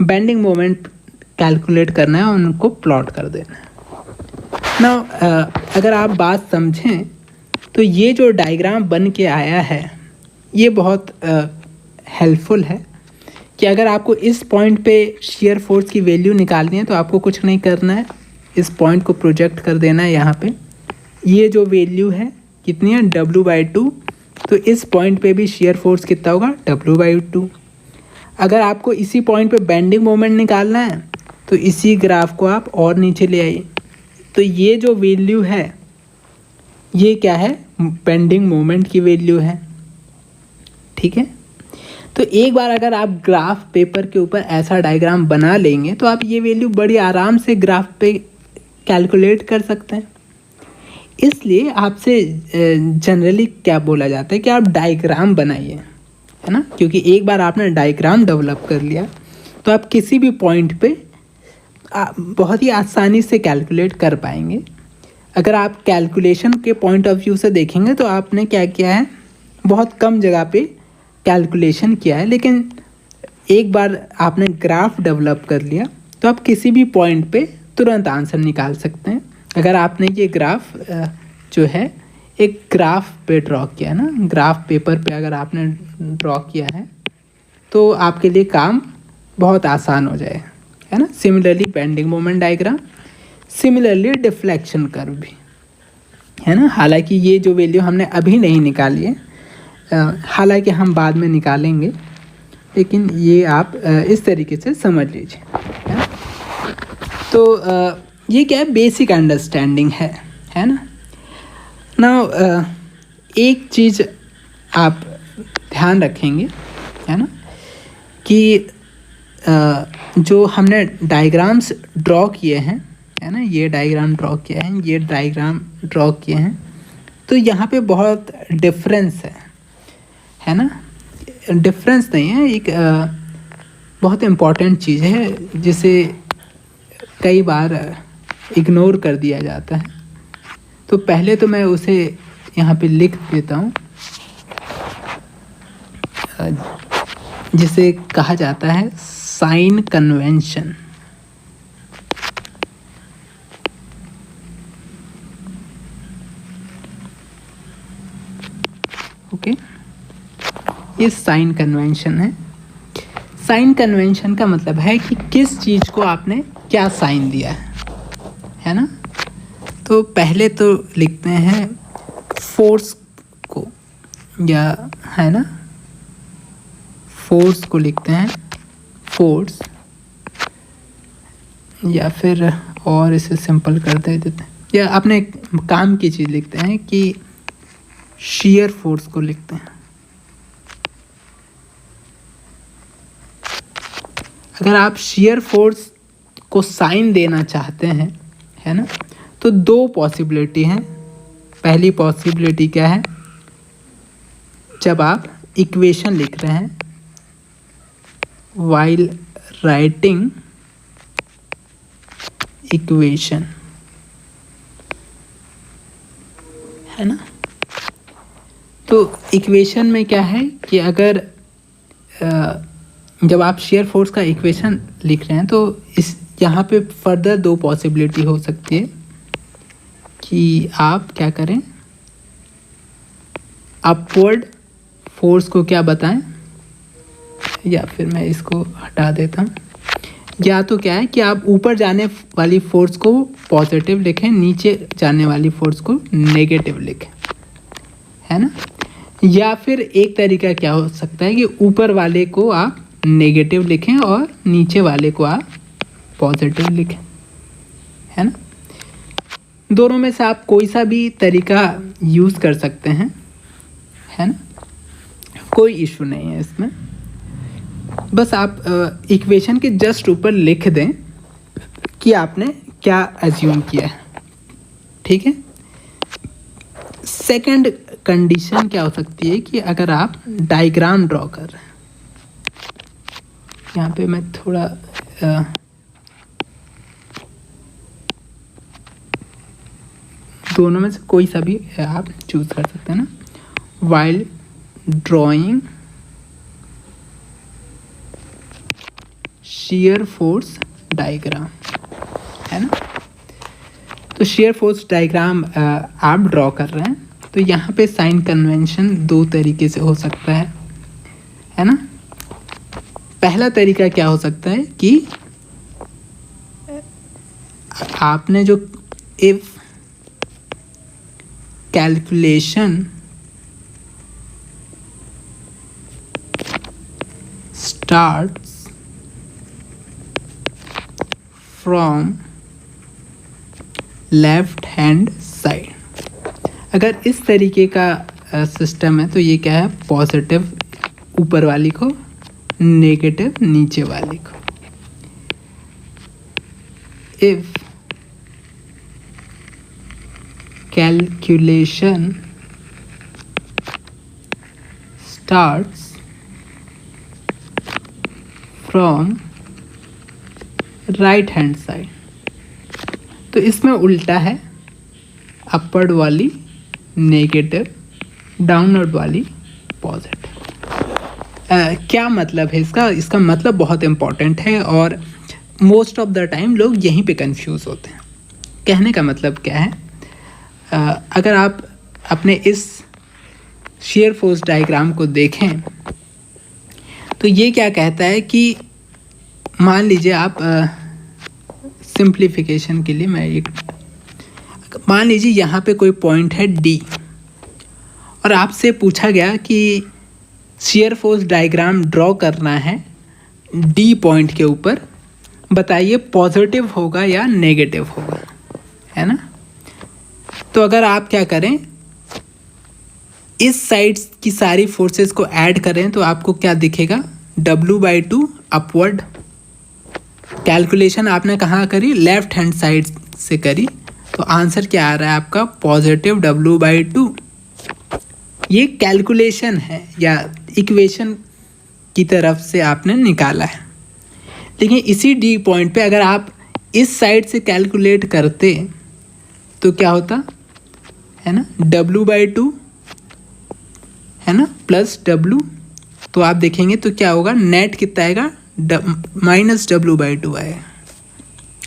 बेंडिंग मोमेंट कैलकुलेट करना है, उनको प्लॉट कर देना है ना। अगर आप बात समझें तो ये जो डायग्राम बन के आया है ये बहुत हेल्पफुल है कि अगर आपको इस पॉइंट पे शियर फोर्स की वैल्यू निकालनी है तो आपको कुछ नहीं करना है, इस पॉइंट को प्रोजेक्ट कर देना है यहाँ पे। ये जो वैल्यू है कितनी है, W/2, तो इस पॉइंट पे भी शियर फोर्स कितना होगा, W/2। अगर आपको इसी पॉइंट पे बेंडिंग मोमेंट निकालना है तो इसी ग्राफ को आप और नीचे ले आइए, तो ये जो वैल्यू है ये क्या है, बेंडिंग मोमेंट की वैल्यू है, ठीक है। तो एक बार अगर आप ग्राफ पेपर के ऊपर ऐसा डायग्राम बना लेंगे तो आप ये वैल्यू बड़ी आराम से ग्राफ पे कैलकुलेट कर सकते हैं। इसलिए आपसे जनरली क्या बोला जाता है कि आप डायग्राम बनाइए, है ना, क्योंकि एक बार आपने डायग्राम डेवलप कर लिया तो आप किसी भी पॉइंट पे बहुत ही आसानी से कैलकुलेट कर पाएंगे। अगर आप कैलकुलेशन के पॉइंट ऑफ व्यू से देखेंगे तो आपने क्या किया है, बहुत कम जगह पे कैलकुलेशन किया है, लेकिन एक बार आपने ग्राफ डेवलप कर लिया तो आप किसी भी पॉइंट पे तुरंत आंसर निकाल सकते हैं। अगर आपने ये ग्राफ जो है एक ग्राफ पे ड्रॉ किया है ना, ग्राफ पेपर पे अगर आपने ड्रॉ किया है तो आपके लिए काम बहुत आसान हो जाए, है ना। Similarly bending moment diagram, similarly deflection curve भी, है ना। हालांकि ये जो वैल्यू हमने अभी नहीं निकाली है, हालांकि हम बाद में निकालेंगे, लेकिन ये आप इस तरीके से समझ लीजिए, है ना। तो ये क्या है, बेसिक अंडरस्टैंडिंग है ना। ना एक चीज़ आप ध्यान रखेंगे, है ना, कि जो हमने डायग्राम्स ड्रॉ किए हैं, है ना, ये डायग्राम ड्रॉ किया है, ये डायग्राम ड्रॉ किए हैं, तो यहाँ पे बहुत डिफरेंस है ना। डिफरेंस नहीं है, एक बहुत इम्पॉर्टेंट चीज़ है जिसे कई बार इग्नोर कर दिया जाता है। तो पहले तो मैं उसे यहाँ पे लिख देता हूँ, जिसे कहा जाता है साइन कन्वेंशन। ओके, ये साइन कन्वेंशन है। साइन कन्वेंशन का मतलब है कि किस चीज़ को आपने क्या साइन दिया है ना। तो पहले तो लिखते हैं फोर्स को, या है ना, फोर्स को लिखते हैं फोर्स, या फिर और इसे सिंपल कर देते हैं, या अपने काम की चीज़ लिखते हैं कि शियर फोर्स को लिखते हैं। अगर आप शियर फोर्स को साइन देना चाहते हैं, है ना, तो दो पॉसिबिलिटी हैं। पहली पॉसिबिलिटी क्या है, जब आप इक्वेशन लिख रहे हैं, वाइल राइटिंग इक्वेशन, है ना। तो इक्वेशन में क्या है कि अगर जब आप शियर फोर्स का इक्वेशन लिख रहे हैं, तो इस यहाँ पे फर्दर दो पॉसिबिलिटी हो सकती है कि आप क्या करें, अपवर्ड फोर्स को क्या बताएं, या फिर मैं इसको हटा देता हूँ। या तो क्या है कि आप ऊपर जाने वाली फोर्स को पॉजिटिव लिखें, नीचे जाने वाली फोर्स को नेगेटिव लिखें, है ना। या फिर एक तरीका क्या हो सकता है कि ऊपर वाले को आप नेगेटिव लिखें और नीचे वाले को आप पॉजिटिव लिखें, है ना। दोनों में से आप कोई सा भी तरीका यूज़ कर सकते हैं, है ना, कोई इशू नहीं है इसमें। बस आप इक्वेशन के जस्ट ऊपर लिख दें कि आपने क्या अज्यूम किया है, ठीक है। सेकंड कंडीशन क्या हो सकती है कि अगर आप डायग्राम ड्रॉ कर रहे हैं, यहाँ पे मैं थोड़ा दोनों में से कोई सा भी आप चूज कर सकते हैं ना। While drawing shear force diagram, है ना। तो शियर फोर्स डायग्राम आप ड्रॉ कर रहे हैं, तो यहाँ पे साइन कन्वेंशन दो तरीके से हो सकता है ना। पहला तरीका क्या हो सकता है कि आपने जो if calculation starts from left hand side, अगर इस तरीके का सिस्टम है तो ये क्या है, पॉजिटिव ऊपर वाली को, नेगेटिव नीचे वाली को। If calculation starts from right hand side, तो इसमें उल्टा है, अपवर्ड वाली नेगेटिव, डाउनवर्ड वाली पॉजिटिव। क्या मतलब है इसका मतलब बहुत इम्पॉर्टेंट है और मोस्ट ऑफ द टाइम लोग यहीं पे कंफ्यूज होते हैं। कहने का मतलब क्या है, अगर आप अपने इस शियर फोर्स डायग्राम को देखें तो ये क्या कहता है कि मान लीजिए आप सिंप्लीफिकेशन के लिए मैं एक मान लीजिए यहाँ पे कोई पॉइंट है डी और आपसे पूछा गया कि शियर फोर्स डायग्राम ड्रॉ करना है डी पॉइंट के ऊपर, बताइए पॉजिटिव होगा या नेगेटिव होगा, है ना। तो अगर आप क्या करें, इस साइड की सारी फोर्सेस को ऐड करें तो आपको क्या दिखेगा, W/2 अपवर्ड। कैलकुलेशन आपने कहाँ करी, लेफ्ट हैंड साइड से करी, तो आंसर क्या आ रहा है आपका, पॉजिटिव W/2। ये कैलकुलेशन है या इक्वेशन की तरफ से आपने निकाला है। लेकिन इसी डी पॉइंट पे अगर आप इस साइड से कैलकुलेट करते तो क्या होता है ना, W/2 है ना प्लस W, तो आप देखेंगे तो क्या होगा, नेट कितना आएगा, -W/2 आएगा,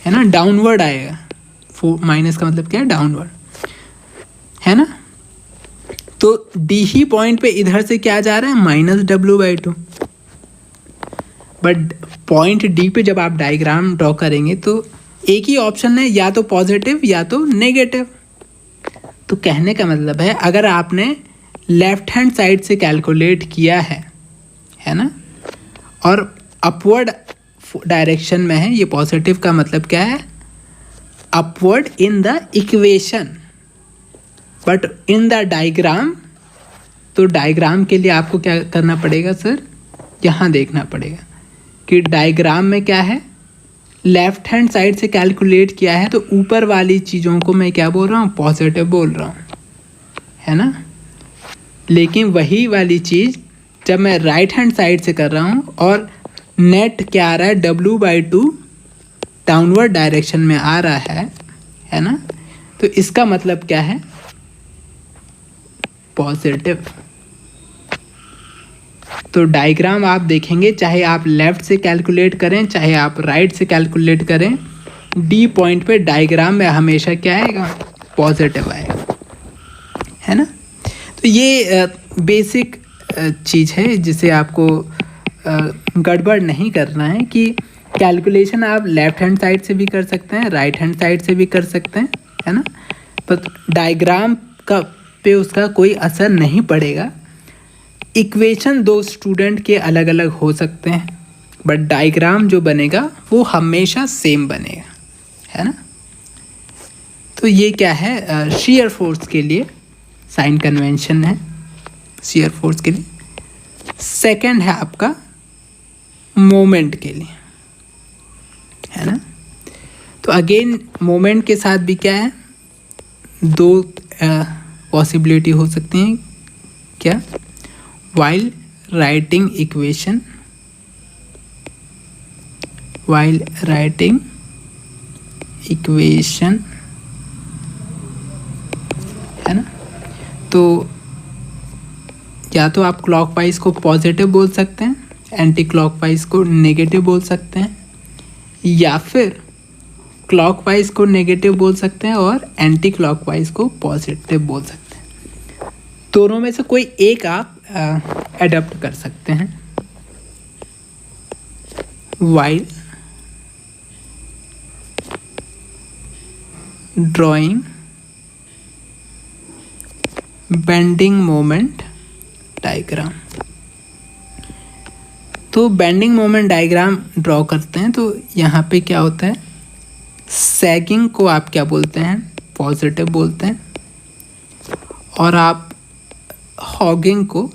है ना, डाउनवर्ड आएगा। माइनस का मतलब क्या है, डाउनवर्ड, है ना। तो डी ही पॉइंट पे इधर से क्या जा रहा है, -W/2। बट पॉइंट डी पे जब आप डायग्राम ड्रॉ करेंगे तो एक ही ऑप्शन है, या तो पॉजिटिव या तो नेगेटिव। तो कहने का मतलब है अगर आपने लेफ्ट हैंड साइड से कैलकुलेट किया है ना, और अपवर्ड डायरेक्शन में है, ये पॉजिटिव का मतलब क्या है, upward in the equation, but in the diagram. तो डायग्राम के लिए आपको क्या करना पड़ेगा सर, यहाँ देखना पड़ेगा कि डायग्राम में क्या है, लेफ्ट हैंड साइड से कैलकुलेट किया है तो ऊपर वाली चीज़ों को मैं क्या बोल रहा हूँ, पॉजिटिव बोल रहा हूँ, है ना। लेकिन वही वाली चीज़ जब मैं राइट हैंड साइड से कर रहा हूँ और नेट क्या आ रहा है, W/2 डाउनवर्ड डायरेक्शन में आ रहा है ना, तो इसका मतलब क्या है, पॉजिटिव। तो डायग्राम आप देखेंगे, चाहे आप लेफ्ट से कैलकुलेट करें चाहे आप राइट से कैलकुलेट करें, डी पॉइंट पे डायग्राम में हमेशा क्या आएगा, पॉजिटिव आएगा, है ना। तो ये बेसिक चीज़ है जिसे आपको गड़बड़ नहीं करना है कि कैलकुलेशन आप लेफ्ट हैंड साइड से भी कर सकते हैं, राइट हैंड साइड से भी कर सकते हैं, है ना। पर डायग्राम का पे उसका कोई असर नहीं पड़ेगा। इक्वेशन दो स्टूडेंट के अलग अलग हो सकते हैं, बट डायग्राम जो बनेगा वो हमेशा सेम बनेगा, है ना। तो ये क्या है, शियर फोर्स के लिए साइन कन्वेंशन है, शियर फोर्स के लिए। सेकंड है आपका मोमेंट के लिए, है ना। तो अगेन मोमेंट के साथ भी क्या है, दो पॉसिबिलिटी हो सकती हैं, क्या, while writing equation, है ना। तो या तो आप क्लॉकवाइज को पॉजिटिव बोल सकते हैं, एंटी क्लॉकवाइज को नेगेटिव बोल सकते हैं, या फिर क्लॉकवाइज को नेगेटिव बोल सकते हैं और एंटी क्लॉकवाइज को पॉजिटिव बोल सकते हैं। दोनों में से कोई एक आप एडप्ट कर सकते हैं। while drawing bending moment diagram, तो बेंडिंग मोमेंट डायग्राम ड्रॉ करते हैं तो यहाँ पे क्या होता है, सैगिंग को आप क्या बोलते हैं, पॉजिटिव बोलते हैं, और आप हॉगिंग को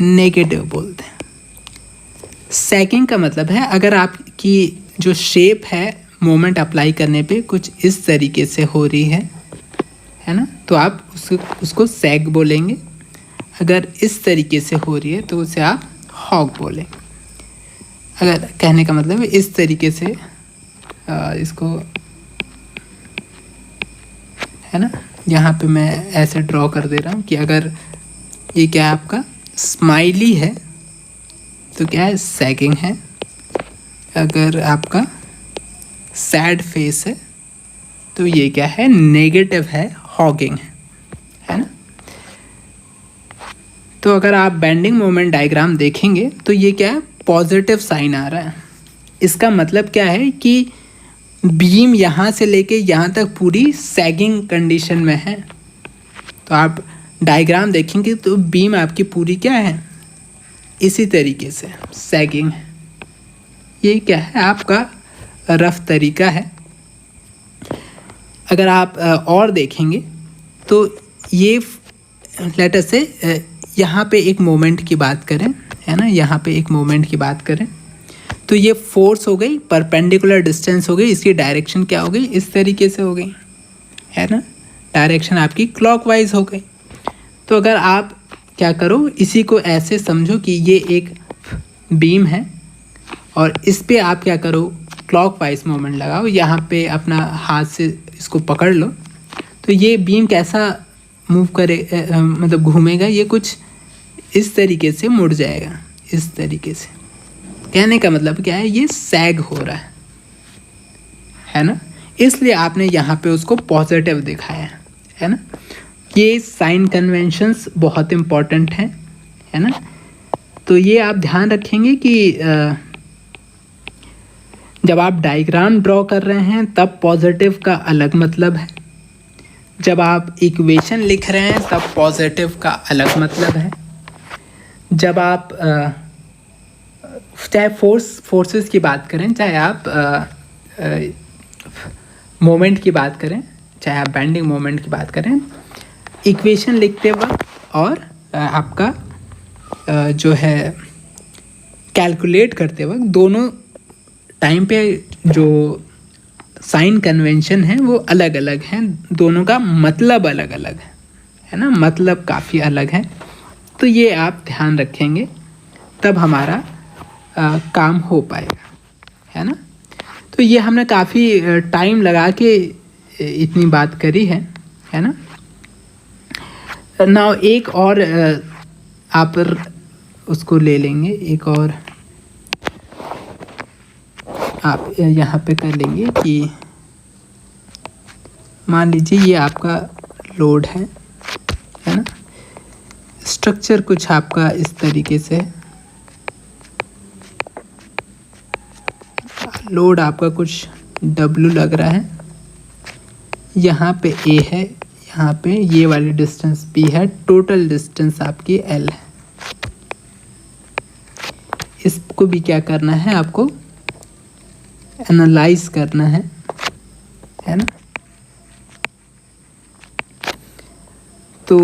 नेगेटिव बोलते हैं। सैगिंग का मतलब है अगर आपकी जो शेप है मोमेंट अप्लाई करने पे कुछ इस तरीके से हो रही है ना, तो आप उसको सैग बोलेंगे। अगर इस तरीके से हो रही है तो उसे आप हॉग बोलेंगे। अगर कहने का मतलब है इस तरीके से इसको, है ना, यहाँ पे मैं ऐसे ड्रॉ कर दे रहा हूँ कि अगर ये क्या है आपका स्माइली है तो क्या है, सैगिंग है। अगर आपका सैड फेस है तो ये क्या है, नेगेटिव है, हॉगिंग है ना। तो अगर आप बेंडिंग मोमेंट डायग्राम देखेंगे तो ये क्या है, पॉजिटिव साइन आ रहा है, इसका मतलब क्या है कि बीम यहाँ से लेके यहाँ तक पूरी सैगिंग कंडीशन में है। तो आप डायग्राम देखेंगे तो बीम आपकी पूरी क्या है, इसी तरीके से सैगिंग है। ये क्या है, आपका रफ तरीका है। अगर आप और देखेंगे तो ये लेटर से यहाँ पे एक मोमेंट की बात करें, है ना, यहाँ पे एक मोमेंट की बात करें तो ये फोर्स हो गई, परपेंडिकुलर डिस्टेंस हो गई, इसकी डायरेक्शन क्या हो गई, इस तरीके से हो गई, है ना, डायरेक्शन आपकी क्लॉकवाइज हो गई। तो अगर आप क्या करो, इसी को ऐसे समझो कि ये एक बीम है और इस पे आप क्या करो, क्लॉकवाइज मोमेंट लगाओ, यहाँ पे अपना हाथ से इसको पकड़ लो तो ये बीम कैसा मूव करे, मतलब घूमेगा, ये कुछ इस तरीके से मुड़ जाएगा, इस तरीके से। कहने का मतलब क्या है, ये सैग हो रहा है ना, इसलिए आपने यहाँ पे उसको पॉजिटिव दिखाया है ना। ये साइन कन्वेंशंस बहुत इम्पॉर्टेंट हैं, है ना। तो ये आप ध्यान रखेंगे कि जब आप डायग्राम ड्रॉ कर रहे हैं तब पॉजिटिव का अलग मतलब है, जब आप इक्वेशन लिख रहे हैं तब पॉजिटिव का अलग मतलब है, जब आप चाहे फोर्सेस की बात करें, चाहे आप मोमेंट की बात करें, चाहे आप बेंडिंग मोमेंट की बात करें, इक्वेशन लिखते वक्त और आपका जो है कैलकुलेट करते वक्त, दोनों टाइम पे जो साइन कन्वेंशन है वो अलग अलग हैं, दोनों का मतलब अलग अलग है ना, मतलब काफ़ी अलग है। तो ये आप ध्यान रखेंगे तब हमारा काम हो पाएगा, है ना। तो ये हमने काफ़ी टाइम लगा के इतनी बात करी है ना। नाउ एक और आप उसको ले लेंगे, एक और आप यहाँ पे कर लेंगे कि मान लीजिए ये आपका लोड है ना, स्ट्रक्चर कुछ आपका इस तरीके से, लोड आपका कुछ W लग रहा है, यहाँ पे A है, यहाँ पे ये वाली डिस्टेंस B है, टोटल डिस्टेंस आपकी L है। इसको भी क्या करना है, आपको एनालाइज करना है ना। तो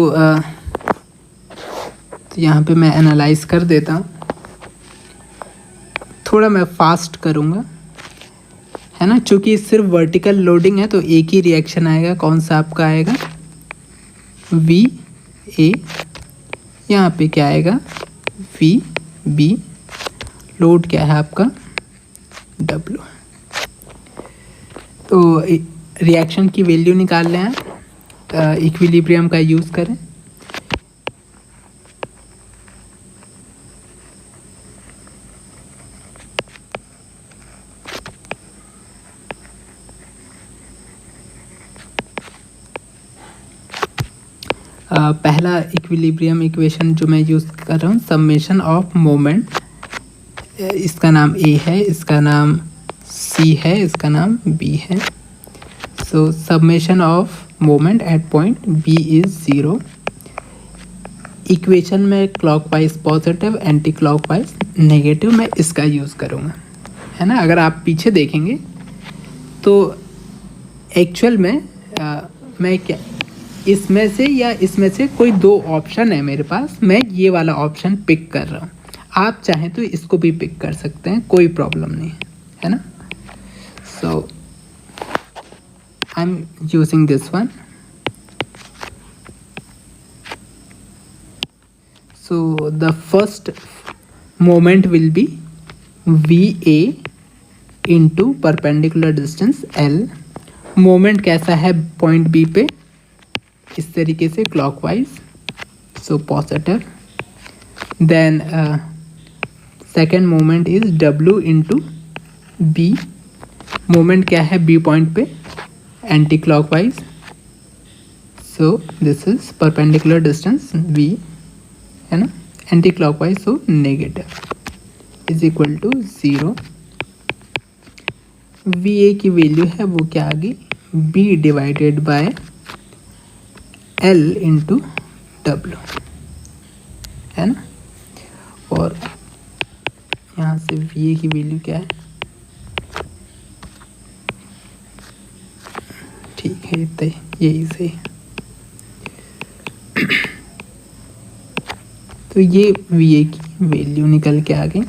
यहाँ पे मैं एनालाइज कर देता हूँ, थोड़ा मैं फास्ट करूँगा, है ना, चूँकि सिर्फ वर्टिकल लोडिंग है तो एक ही रिएक्शन आएगा। कौन सा आपका आएगा, वी ए, यहाँ पे क्या आएगा, वी बी, लोड क्या है आपका W। तो रिएक्शन की वैल्यू निकाल लें आप, इक्विलिब्रियम का यूज़ करें। पहला इक्विलिब्रियम इक्वेशन जो मैं यूज़ कर रहा हूँ, समेशन ऑफ मोमेंट, इसका नाम A है, इसका नाम C है, इसका नाम B है। So summation of moment at point B is 0। Equation में clockwise positive, anti clockwise negative, मैं इसका यूज़ करूँगा, है ना। अगर आप पीछे देखेंगे तो एक्चुअल में मैं क्या, इसमें से या इसमें से कोई दो ऑप्शन है मेरे पास, मैं ये वाला ऑप्शन पिक कर रहा हूँ। आप चाहें तो इसको भी पिक कर सकते हैं, कोई प्रॉब्लम नहीं है ना। So I am using this one. So the first moment will be VA into perpendicular distance L। Moment कैसा है पॉइंट B पे, इस तरीके से clockwise, so positive. Then second moment is W into B। Moment क्या है B point पे, anti clockwise, so this is perpendicular distance V, है ना, anti clockwise, so negative, is equal to 0। V A की वैल्यू है वो क्या आ गई, B divided by L into W, है ना। और यहाँ से वी ए की वैल्यू क्या है, ठीक है इतना ही, यही सही। तो ये वी ए की वैल्यू निकल के आ गई,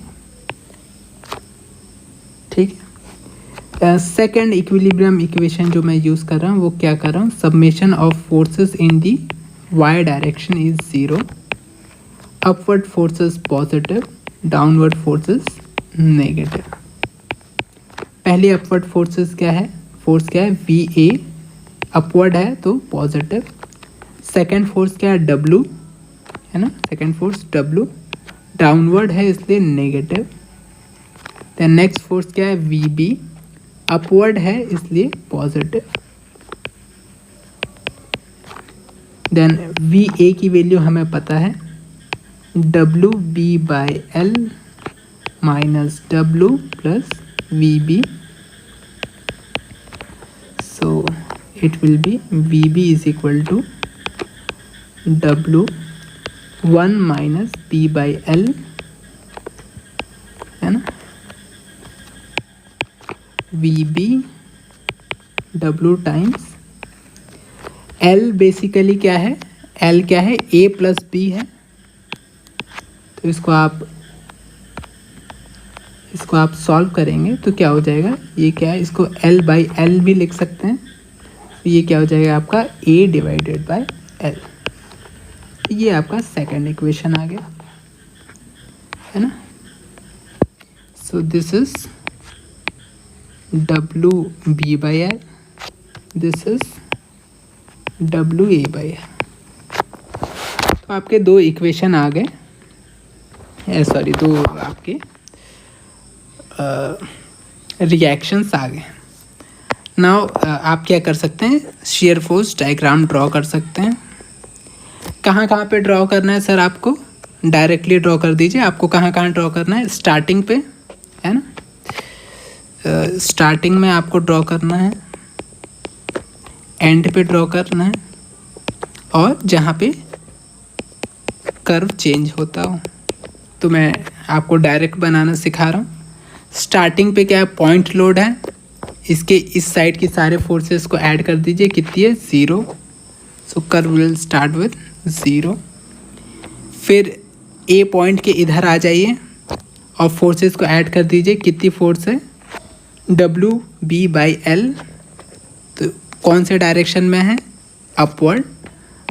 ठीक है। सेकेंड इक्विलिब्रियम इक्वेशन जो मैं यूज़ कर रहा हूँ वो क्या कर रहा हूँ, summation of forces in the y direction is 0, upward forces positive, downward forces negative. पहली अपवर्ड फोर्सेस क्या है, फोर्स क्या है, वी ए, अपवर्ड है तो पॉजिटिव। सेकेंड फोर्स क्या है, डब्लू, है ना, सेकेंड फोर्स डब्लू, डाउनवर्ड है इसलिए नेगेटिव। देन नेक्स्ट फोर्स क्या है, वी बी, अपवर्ड है इसलिए पॉजिटिव। देन वी ए की वैल्यू हमें पता है, W B by L minus W plus V B, so it will be V B is equal to W 1 minus B by L, है ना, V B W times L. Basically क्या है, L क्या है, ए plus B है, तो इसको आप सॉल्व करेंगे तो क्या हो जाएगा, ये क्या है, इसको एल बाई एल भी लिख सकते हैं, तो ये क्या हो जाएगा आपका ए डिवाइडेड बाय एल। ये आपका सेकंड इक्वेशन आ गया, है ना। So this is W B by L, this is W A by L. तो आपके दो इक्वेशन आ गए, सॉरी दो आपके रिएक्शंस आ गए। नाउ आप क्या कर सकते हैं, शेयर फोर्स डायग्राम ड्रॉ कर सकते हैं। कहाँ कहाँ पे ड्रॉ करना है सर, आपको डायरेक्टली ड्रॉ कर दीजिए। आपको कहाँ कहाँ ड्रॉ करना है, स्टार्टिंग पे, है ना, स्टार्टिंग में आपको ड्रॉ करना है, एंड पे ड्रॉ करना है, और जहाँ पे कर्व चेंज होता हो। तो मैं आपको डायरेक्ट बनाना सिखा रहा हूँ। स्टार्टिंग पे क्या है, पॉइंट लोड है, इसके इस साइड की सारे फोर्सेस को ऐड कर दीजिए, कितनी है, 0। सो कर्व विल स्टार्ट विद 0। फिर ए पॉइंट के इधर आ जाइए और फोर्सेस को ऐड कर दीजिए, कितनी फोर्स है, डब्लू बी बाई एल। तो कौन से डायरेक्शन में है, अपवर्ड,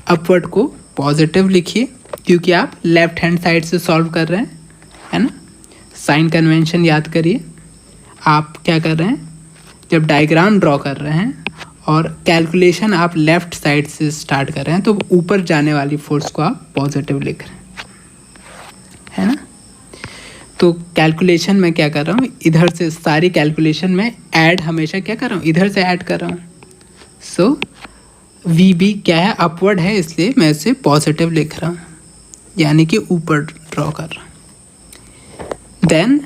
अपवर्ड को पॉजिटिव लिखिए क्योंकि आप लेफ्ट हैंड साइड से सॉल्व कर रहे हैं, है ना। साइन कन्वेंशन याद करिए। आप क्या कर रहे हैं, जब डायग्राम ड्रॉ कर रहे हैं और कैलकुलेशन आप लेफ्ट साइड से स्टार्ट कर रहे हैं, तो ऊपर जाने वाली फोर्स को आप पॉजिटिव लिख रहे हैं, है ना। तो कैलकुलेशन में क्या कर रहा हूँ, इधर से सारी कैलकुलेशन में ऐड हमेशा क्या कर रहा हूँ, इधर से ऐड कर रहा हूँ। सो वी बी क्या है, अपवर्ड है, इसलिए मैं इसे पॉजिटिव लिख रहा हूँ, यानी कि ऊपर ड्रॉ कर रहा हूँ। देन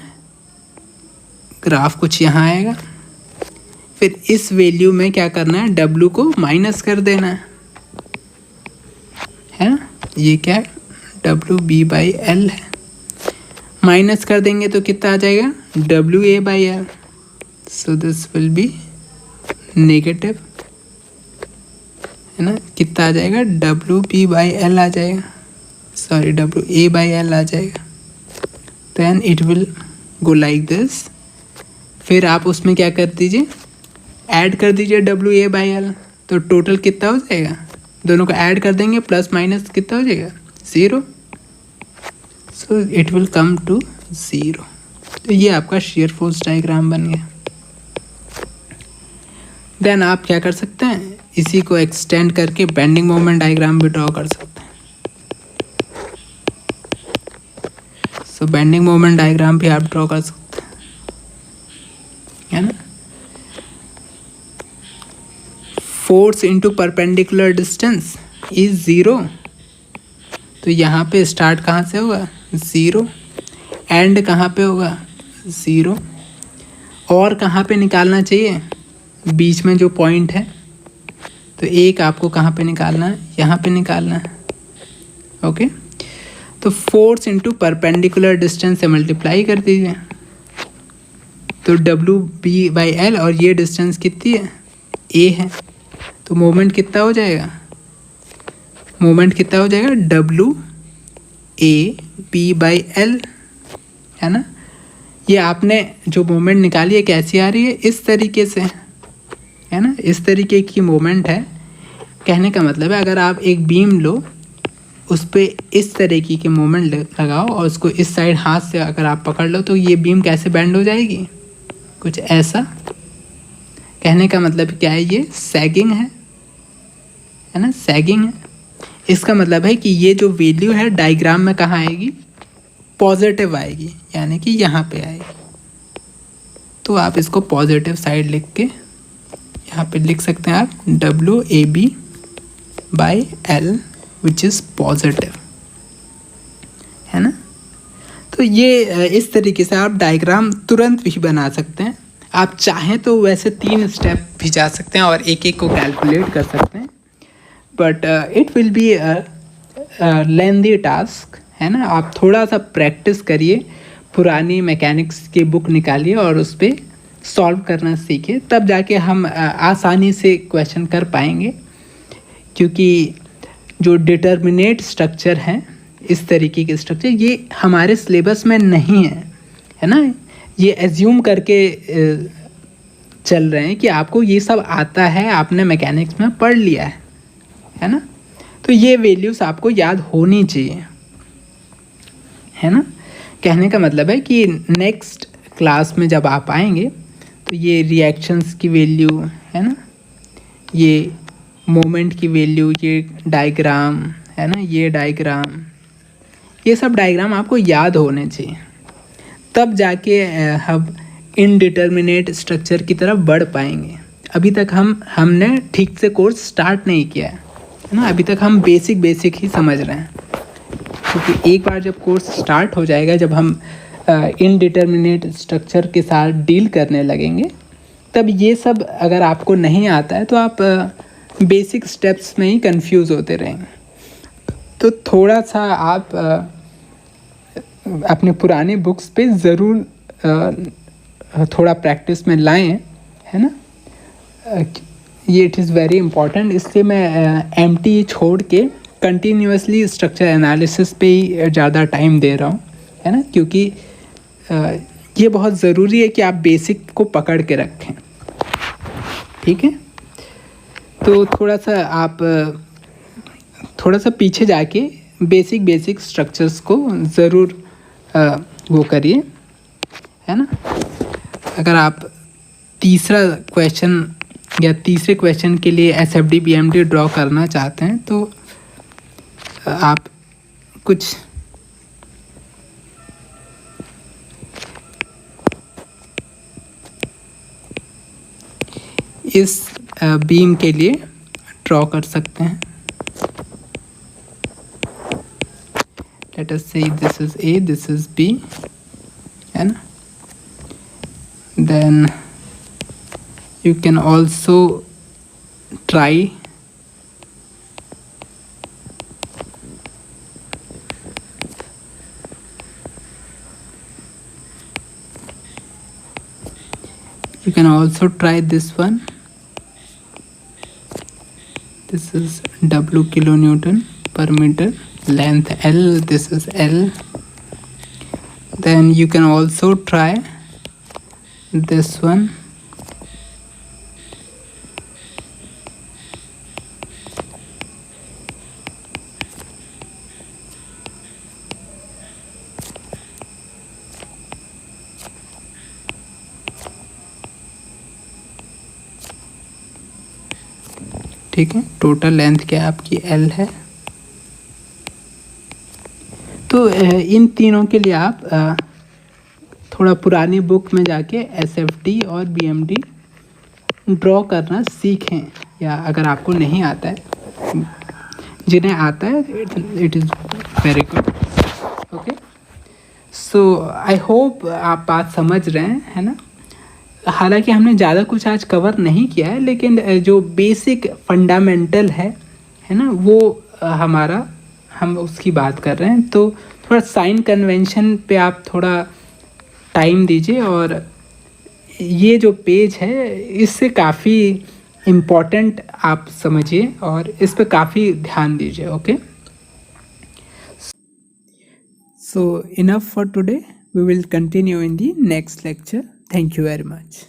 ग्राफ कुछ यहाँ आएगा। फिर इस वैल्यू में क्या करना है, डब्लू को माइनस कर देना है ना। ये क्या है, डब्लू बी बाई एल है, माइनस कर देंगे तो कितना आ जाएगा, डब्लू ए by l. So this will be negative, है ना। कितना आ जाएगा, डब्लू बी बाई एल आ जाएगा, सॉरी डब्लू ए बाई एल आ जाएगा। Then it will go like this. फिर आप उसमें क्या कर दीजिए, ऐड कर दीजिए डब्लू ए बाई एल, तो टोटल कितना हो जाएगा, दोनों को ऐड कर देंगे, प्लस माइनस कितना हो जाएगा, 0। So it will come to 0। तो ये आपका शेयर फोर्स डायग्राम बन गया। देन आप क्या कर सकते हैं, इसी को एक्सटेंड करके बेंडिंग मोमेंट डायग्राम भी ड्रॉ कर सकते हैं। सो बेंडिंग मोमेंट डायग्राम भी आप ड्रॉ कर सकते हैं, है ना। Force into perpendicular distance is 0। तो यहाँ पे स्टार्ट कहाँ से होगा, 0, एंड कहाँ पे होगा, 0, और कहाँ पे निकालना चाहिए, बीच में जो पॉइंट है, तो एक आपको कहाँ पे निकालना है, यहाँ पे निकालना है। ओके, तो फोर्स इनटू परपेंडिकुलर डिस्टेंस से मल्टीप्लाई कर दीजिए, तो W/L, और ये डिस्टेंस कितनी है, A है, तो मोमेंट कितना हो जाएगा, WA/B/L, है ना। ये आपने जो मोमेंट निकाली है कैसी आ रही है, इस तरीके से, है ना, इस तरीके की मोमेंट है। कहने का मतलब है अगर आप एक बीम लो, उस पर इस तरीके की मोमेंट लगाओ और उसको इस साइड हाथ से अगर आप पकड़ लो, तो ये बीम कैसे बेंड हो जाएगी, कुछ ऐसा। कहने का मतलब क्या है, ये सैगिंग है ना, सैगिंग है। इसका मतलब है कि ये जो वैल्यू है डायग्राम में कहाँ आएगी, पॉजिटिव आएगी, यानी कि यहाँ पे आएगी। तो आप इसको पॉजिटिव साइड लिख के यहाँ पे लिख सकते हैं आप WAB/L विच इज़ पॉजिटिव, है ना। तो ये इस तरीके से आप डायग्राम तुरंत भी बना सकते हैं। आप चाहें तो वैसे 3 स्टेप भी जा सकते हैं और एक एक को कैलकुलेट कर सकते हैं, but it will B lengthy task, है ना। आप थोड़ा सा प्रैक्टिस करिए, पुरानी मैकेनिक्स की बुक निकालिए और उस पर सॉल्व करना सीखिए, तब जाके हम आसानी से क्वेश्चन कर पाएंगे। क्योंकि जो डिटर्मिनेट स्ट्रक्चर हैं, इस तरीके के स्ट्रक्चर, ये हमारे सिलेबस में नहीं है ना। ये एज्यूम करके चल रहे हैं कि आपको ये सब आता है, आपने मैकेनिक्स में पढ़ लिया है ना। तो ये वैल्यूज़ आपको याद होनी चाहिए, है ना। कहने का मतलब है कि नेक्स्ट क्लास में जब आप आएंगे तो ये रिएक्शंस की वैल्यू, है ना, ये मोमेंट की वैल्यू, ये डायग्राम, है ना, ये डायग्राम, ये सब डायग्राम आपको याद होने चाहिए, तब जाके हम इनडिटर्मिनेट स्ट्रक्चर की तरफ बढ़ पाएंगे। अभी तक हमने ठीक से कोर्स स्टार्ट नहीं किया है ना, अभी तक हम बेसिक ही समझ रहे हैं। क्योंकि एक बार जब कोर्स स्टार्ट हो जाएगा, जब हम इनडिटर्मिनेट स्ट्रक्चर के साथ डील करने लगेंगे, तब ये सब अगर आपको नहीं आता है तो आप बेसिक स्टेप्स में ही कंफ्यूज होते रहेंगे। तो थोड़ा सा आप अपने पुराने बुक्स पे ज़रूर थोड़ा प्रैक्टिस में लाएं, है ना। ये इट इज़ वेरी इम्पॉर्टेंट। इससे मैं एमटी छोड़ के कंटिन्यूसली स्ट्रक्चर एनालिसिस पे ही ज़्यादा टाइम दे रहा हूँ, है ना। क्योंकि ये बहुत ज़रूरी है कि आप बेसिक को पकड़ के रखें, ठीक है। तो थोड़ा सा पीछे जाके बेसिक स्ट्रक्चर्स को ज़रूर वो करिए, है ना। अगर आप तीसरा क्वेश्चन या तीसरे क्वेश्चन के लिए SFD BMD ड्रॉ करना चाहते हैं तो आप कुछ इस बीम के लिए ड्रॉ कर सकते हैं। Let us say this is A, this is B, है ना। Then you can also try this one. This is W kilonewton per meter, length L, this is L. Then you can also try this one. ठीक है, total length क्या आपकी L है। तो इन तीनों के लिए आप थोड़ा पुरानी बुक में जाके SFD और BMD ड्रॉ करना सीखें, या अगर आपको नहीं आता है, जिन्हें आता है it is very good. Okay, so I hope आप बात समझ रहे हैं, है ना। हालांकि हमने ज़्यादा कुछ आज कवर नहीं किया है, लेकिन जो बेसिक फंडामेंटल है ना, वो हमारा हम उसकी बात कर रहे हैं। तो थोड़ा साइन कन्वेंशन पे आप थोड़ा टाइम दीजिए, और ये जो पेज है इससे काफ़ी इम्पोर्टेंट आप समझिए और इस पे काफ़ी ध्यान दीजिए। Okay, so enough for today, we will continue in the next lecture. Thank you very much.